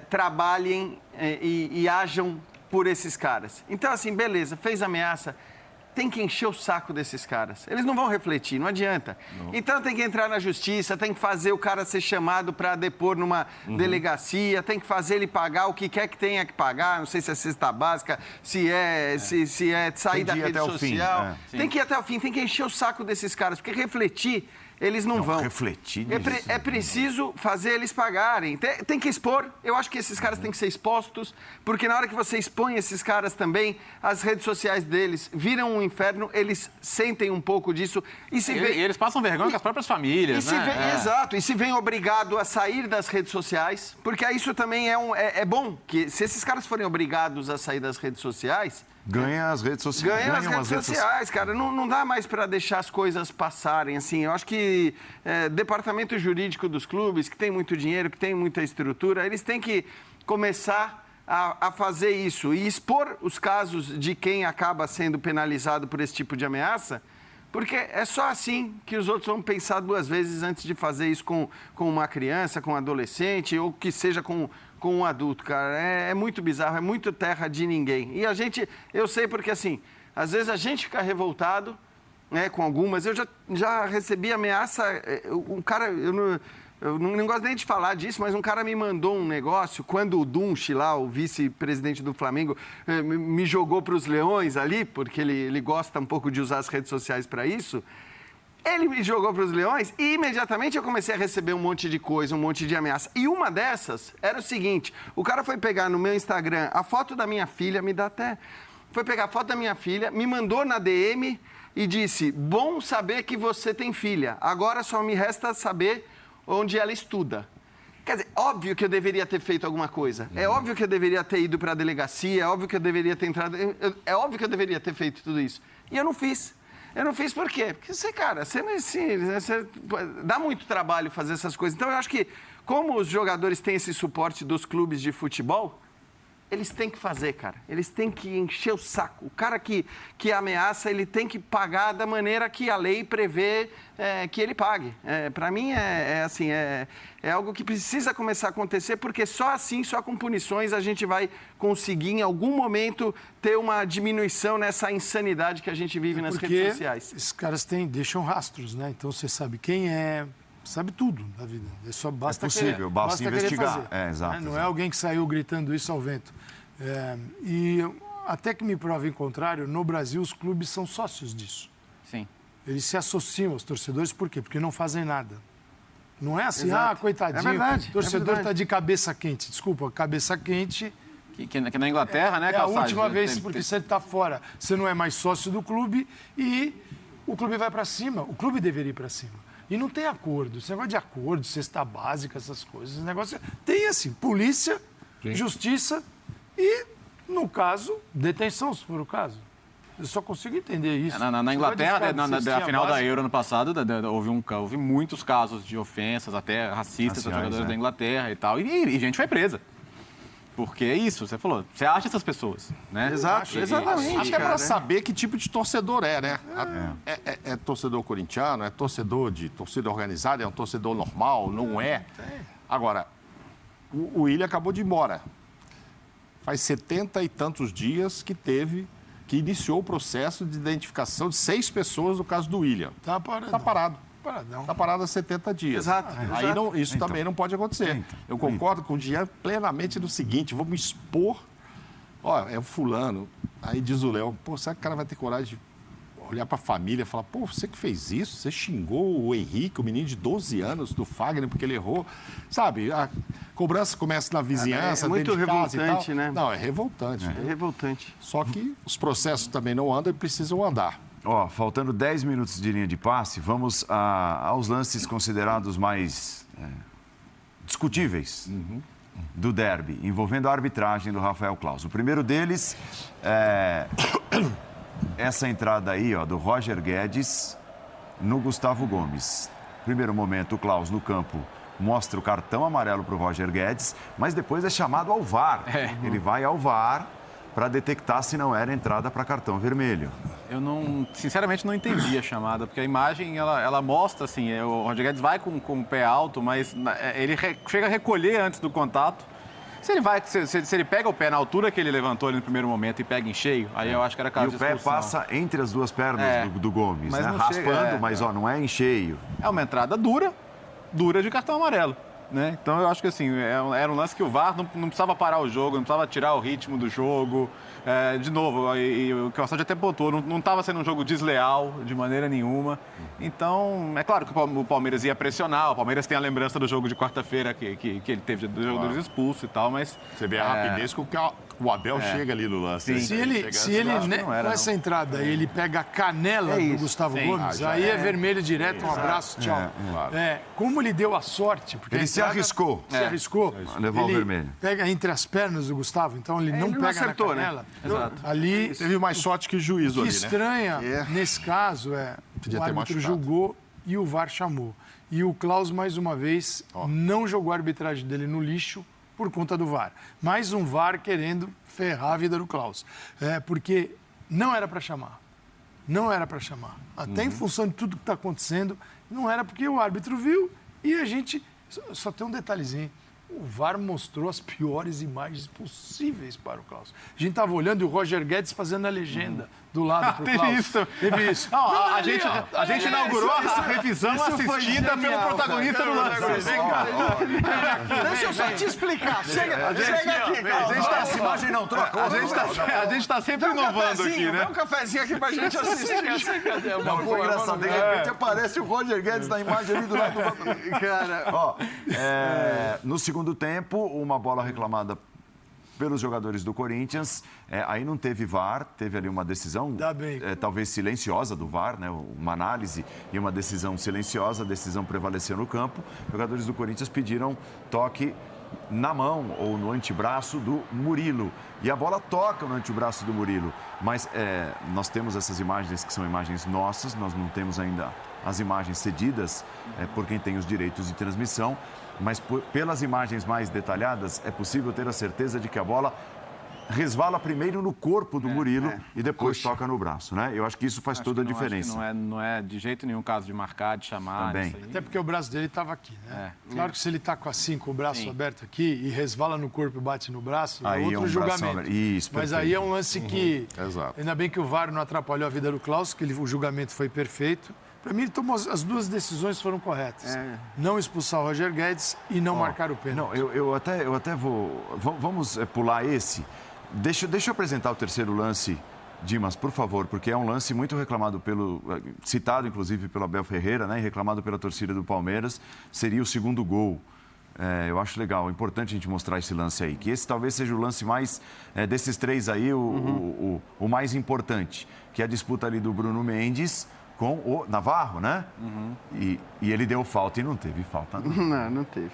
Speaker 2: trabalhem e ajam por esses caras. Então, assim, beleza, fez ameaça. Tem que encher o saco desses caras. Eles não vão refletir, não adianta. Não. Então tem que entrar na justiça, tem que fazer o cara ser chamado para depor numa delegacia, tem que fazer ele pagar o que quer que tenha que pagar, não sei se é cesta básica, se é sair da rede social. Tem que ir até o fim, tem que encher o saco desses caras, porque refletir eles não vão.
Speaker 1: Refletir.
Speaker 2: É preciso fazer eles pagarem. Tem que expor. Eu acho que esses caras têm que ser expostos, porque na hora que você expõe esses caras também, as redes sociais deles viram um inferno, eles sentem um pouco disso. E
Speaker 5: eles passam vergonha com as próprias famílias, né?
Speaker 2: Exato. E se vem obrigado a sair das redes sociais, porque isso também é bom, que se esses caras forem obrigados a sair das redes sociais...
Speaker 1: Ganha as redes sociais.
Speaker 2: Ganha as redes sociais, cara. Não dá mais para deixar as coisas passarem, assim. Eu acho que departamento jurídico dos clubes, que tem muito dinheiro, que tem muita estrutura, eles têm que começar a fazer isso e expor os casos de quem acaba sendo penalizado por esse tipo de ameaça, porque é só assim que os outros vão pensar duas vezes antes de fazer isso com uma criança, com um adolescente, ou que seja com um adulto, cara. É muito bizarro, é muito terra de ninguém. E eu sei porque, assim, às vezes a gente fica revoltado, né, com algumas. Eu já recebi ameaça, um cara, eu não gosto nem de falar disso, mas um cara me mandou um negócio, quando o Dunche lá, o vice-presidente do Flamengo, me jogou para os leões ali, porque ele gosta um pouco de usar as redes sociais para isso. Ele me jogou para os leões e imediatamente eu comecei a receber um monte de coisa, um monte de ameaça. E uma dessas era o seguinte, o cara foi pegar no meu Instagram a foto da minha filha, foi pegar a foto da minha filha, me mandou na DM e disse, bom saber que você tem filha, agora só me resta saber onde ela estuda. Quer dizer, óbvio que eu deveria ter feito alguma coisa. É óbvio que eu deveria ter ido para a delegacia, é óbvio que eu deveria ter entrado... É óbvio que eu deveria ter feito tudo isso. E eu não fiz. Eu não fiz por quê? Porque você dá muito trabalho fazer essas coisas. Então, eu acho que, como os jogadores têm esse suporte dos clubes de futebol, eles têm que fazer, cara. Eles têm que encher o saco. O cara que ameaça, ele tem que pagar da maneira que a lei prevê que ele pague. Para mim, é algo que precisa começar a acontecer, porque só assim, só com punições, a gente vai conseguir, em algum momento, ter uma diminuição nessa insanidade que a gente vive nas redes sociais.
Speaker 4: Esses caras deixam rastros, né? Então, você sabe quem é, sabe tudo da vida. Basta
Speaker 1: possível,
Speaker 4: querer,
Speaker 1: basta investigar.
Speaker 4: Fazer,
Speaker 1: Exato.
Speaker 4: Não é alguém que saiu gritando isso ao vento. E até que me prove em contrário, no Brasil os clubes são sócios disso.
Speaker 5: Sim.
Speaker 4: Eles se associam aos torcedores, por quê? Porque não fazem nada. Não é assim, coitadinho,
Speaker 2: é verdade,
Speaker 4: o torcedor está de cabeça quente. Desculpa, cabeça quente...
Speaker 5: Que na Inglaterra, né,
Speaker 4: É a
Speaker 5: Calçade?
Speaker 4: última vez, porque você está fora, você não é mais sócio do clube e o clube vai para cima. O clube deveria ir para cima. E não tem acordo. Esse negócio de acordo, cesta básica, essas coisas. Esse negócio tem, assim, polícia, justiça e, no caso, detenção, se for o caso. Eu só consigo entender isso.
Speaker 5: Na Inglaterra, na final da Euro ano passado, houve muitos casos de ofensas, até racistas, para jogadores da Inglaterra e tal. E gente foi presa. Porque é isso, você falou. Você acha essas pessoas, né?
Speaker 3: Exato, exatamente. Até para saber que tipo de torcedor né? É torcedor corintiano, é torcedor de torcida organizada, é um torcedor normal, não é? Agora, o Willian acabou de ir embora. Faz 70 e tantos dias que iniciou o processo de identificação de 6 pessoas no caso do Willian.
Speaker 4: Tá parado.
Speaker 3: Tá parado.
Speaker 4: Paradão.
Speaker 3: Está parado há 70 dias.
Speaker 2: Exato.
Speaker 3: Aí isso também não pode acontecer. Eu concordo com o Jean plenamente no seguinte, vamos expor... é o fulano. Aí diz o Léo, será que o cara vai ter coragem de olhar para a família e falar, você que fez isso? Você xingou o Henrique, o menino de 12 anos do Fagner, porque ele errou. Sabe, a cobrança começa na vizinhança,
Speaker 2: é muito
Speaker 3: dentro de casa
Speaker 2: revoltante,
Speaker 3: e tal.
Speaker 2: né?
Speaker 3: Não, é revoltante.
Speaker 2: É revoltante.
Speaker 3: Só que os processos também não andam e precisam andar.
Speaker 1: Faltando 10 minutos de linha de passe, vamos aos lances considerados mais discutíveis do derby, envolvendo a arbitragem do Rafael Claus. O primeiro deles é essa entrada aí, do Roger Guedes no Gustavo Gomes. Primeiro momento, o Claus no campo mostra o cartão amarelo para o Roger Guedes, mas depois é chamado ao VAR. Ele vai ao VAR para detectar se não era entrada para cartão vermelho.
Speaker 5: Eu sinceramente não entendi a chamada, porque a imagem ela mostra assim, o Roger Guedes vai com o pé alto, mas ele chega a recolher antes do contato. Se ele pega o pé na altura que ele levantou ali no primeiro momento e pega em cheio, aí eu acho que era caso de expulsão.
Speaker 1: E o pé passa entre as duas pernas do Gomes, né? Raspando, mas não é em cheio.
Speaker 5: É uma entrada dura de cartão amarelo. Né? Então eu acho que assim, era um lance que o VAR não precisava parar o jogo, não precisava tirar o ritmo do jogo. De novo, e o que o Assad até botou, não estava sendo um jogo desleal de maneira nenhuma. Então, é claro que o Palmeiras ia pressionar, o Palmeiras tem a lembrança do jogo de quarta-feira que ele teve dos jogadores expulsos e tal, mas...
Speaker 3: Você vê a rapidez com que o Abel chega ali no lance.
Speaker 4: Se ele com essa entrada ele pega a canela do Gustavo Gomes, aí é vermelho direto, um abraço, tchau. Como ele deu a sorte, porque
Speaker 1: ele se arriscou.
Speaker 4: Levar o vermelho. Pega entre as pernas do Gustavo, então ele não pega acertou, na canela.
Speaker 5: Né? Exato.
Speaker 4: Ali
Speaker 3: teve mais sorte que o juiz ali, né?
Speaker 4: O que estranha nesse caso o árbitro julgou e o VAR chamou. E o Claus, mais uma vez, não jogou a arbitragem dele no lixo por conta do VAR. Mais um VAR querendo ferrar a vida do Claus. Porque não era para chamar. Não era para chamar. Até em função de tudo que está acontecendo, não era porque o árbitro viu e a gente... Só tem um detalhezinho. O VAR mostrou as piores imagens possíveis para o Claus. A gente estava olhando e o Roger Guedes fazendo a legenda do lado para o Claus. Teve isso.
Speaker 5: Não, a gente inaugurou a revisão assistida pelo protagonista do lance.
Speaker 1: Deixa eu só te explicar. Chega aqui, Claus. Essa imagem não trocou.
Speaker 5: A gente está sempre inovando aqui, né?
Speaker 2: Dá um cafezinho aqui pra gente assistir.
Speaker 1: Não, foi engraçado. De repente aparece o Roger Guedes na imagem ali do lado do... Cara, no segundo tempo, uma bola reclamada pelos jogadores do Corinthians, aí não teve VAR, teve ali uma decisão, talvez silenciosa do VAR, né? Uma análise e uma decisão silenciosa, a decisão prevaleceu no campo. Os jogadores do Corinthians pediram toque na mão ou no antebraço do Murilo. E a bola toca no antebraço do Murilo. Mas nós temos essas imagens que são imagens nossas, nós não temos ainda as imagens cedidas por quem tem os direitos de transmissão, mas pelas imagens mais detalhadas é possível ter a certeza de que a bola resvala primeiro no corpo do Murilo e depois toca no braço, né? Eu acho que isso faz toda a diferença.
Speaker 5: Não é de jeito nenhum caso de marcar, de chamar.
Speaker 1: Também.
Speaker 4: Até porque o braço dele estava aqui, né? Claro que se ele está assim, com o braço aberto aqui e resvala no corpo e bate no braço,
Speaker 1: aí
Speaker 4: é outro julgamento.
Speaker 1: Isso,
Speaker 4: mas aí é um lance que... Ainda bem que o VAR não atrapalhou a vida do Claus, que o julgamento foi perfeito. Para mim, ele tomou as duas decisões foram corretas. Não expulsar o Roger Guedes e não marcar o pênalti.
Speaker 1: Não, eu até vou... Vamos pular esse. Deixa eu apresentar o terceiro lance, Dimas, por favor, porque é um lance muito reclamado citado, inclusive, pelo Abel Ferreira, né? E reclamado pela torcida do Palmeiras. Seria o segundo gol. Eu acho legal, é importante a gente mostrar esse lance aí. Que esse talvez seja o lance mais, desses três aí, o mais importante. Que é a disputa ali do Bruno Mendes com o Navarro, né? E ele deu falta e não teve falta.
Speaker 2: Não teve.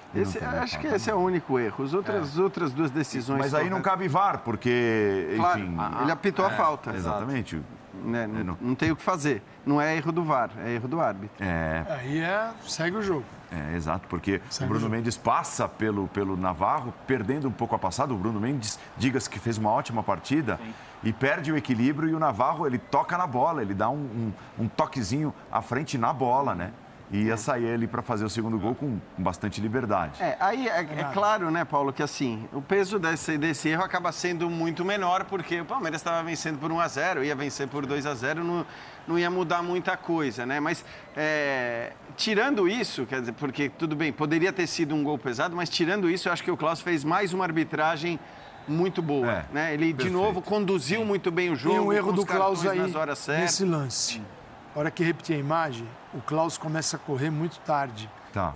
Speaker 2: Acho que esse é o único erro. As outras duas decisões...
Speaker 1: Mas aí não cabe VAR, porque, enfim...
Speaker 2: Claro, ele apitou a falta.
Speaker 1: Exatamente.
Speaker 2: Não tem o que fazer. Não é erro do VAR, é erro do árbitro.
Speaker 4: Aí segue o jogo.
Speaker 1: Exato, porque o Bruno Mendes passa pelo Navarro, perdendo um pouco a passada. O Bruno Mendes, diga-se que fez uma ótima partida, e perde o equilíbrio, e o Navarro, ele toca na bola, ele dá um toquezinho à frente na bola, né? E ia sair ele para fazer o segundo gol com bastante liberdade.
Speaker 2: Aí é claro, né, Paulo, que assim, o peso desse erro acaba sendo muito menor, porque o Palmeiras estava vencendo por 1-0, ia vencer por 2-0, não ia mudar muita coisa, né? Mas tirando isso, quer dizer, porque tudo bem, poderia ter sido um gol pesado, mas tirando isso, eu acho que o Klaus fez mais uma arbitragem muito boa, né? Ele, de novo, conduziu muito bem o jogo.
Speaker 4: Tem um erro do Klaus aí,
Speaker 2: nas horas certas.
Speaker 4: nesse lance. A hora que repetir a imagem, o Klaus começa a correr muito tarde.
Speaker 1: Tá.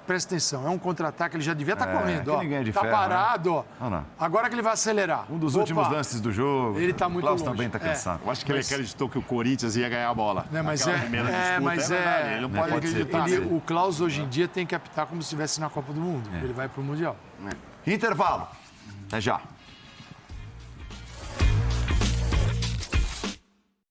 Speaker 4: Presta atenção, é um contra-ataque, ele já devia estar correndo.
Speaker 1: Ninguém é de
Speaker 4: tá
Speaker 1: ferro,
Speaker 4: parado,
Speaker 1: né?
Speaker 4: ó. Agora que ele vai acelerar.
Speaker 1: Um dos últimos lances do jogo.
Speaker 4: Ele tá muito longe.
Speaker 1: O Klaus também está cansado.
Speaker 3: Eu acho que ele acreditou que o Corinthians ia ganhar a bola.
Speaker 4: Mas
Speaker 3: verdade, ele não pode acreditar.
Speaker 4: O Klaus hoje em dia tem que apitar como se estivesse na Copa do Mundo. Ele vai pro Mundial.
Speaker 1: Intervalo. Até já.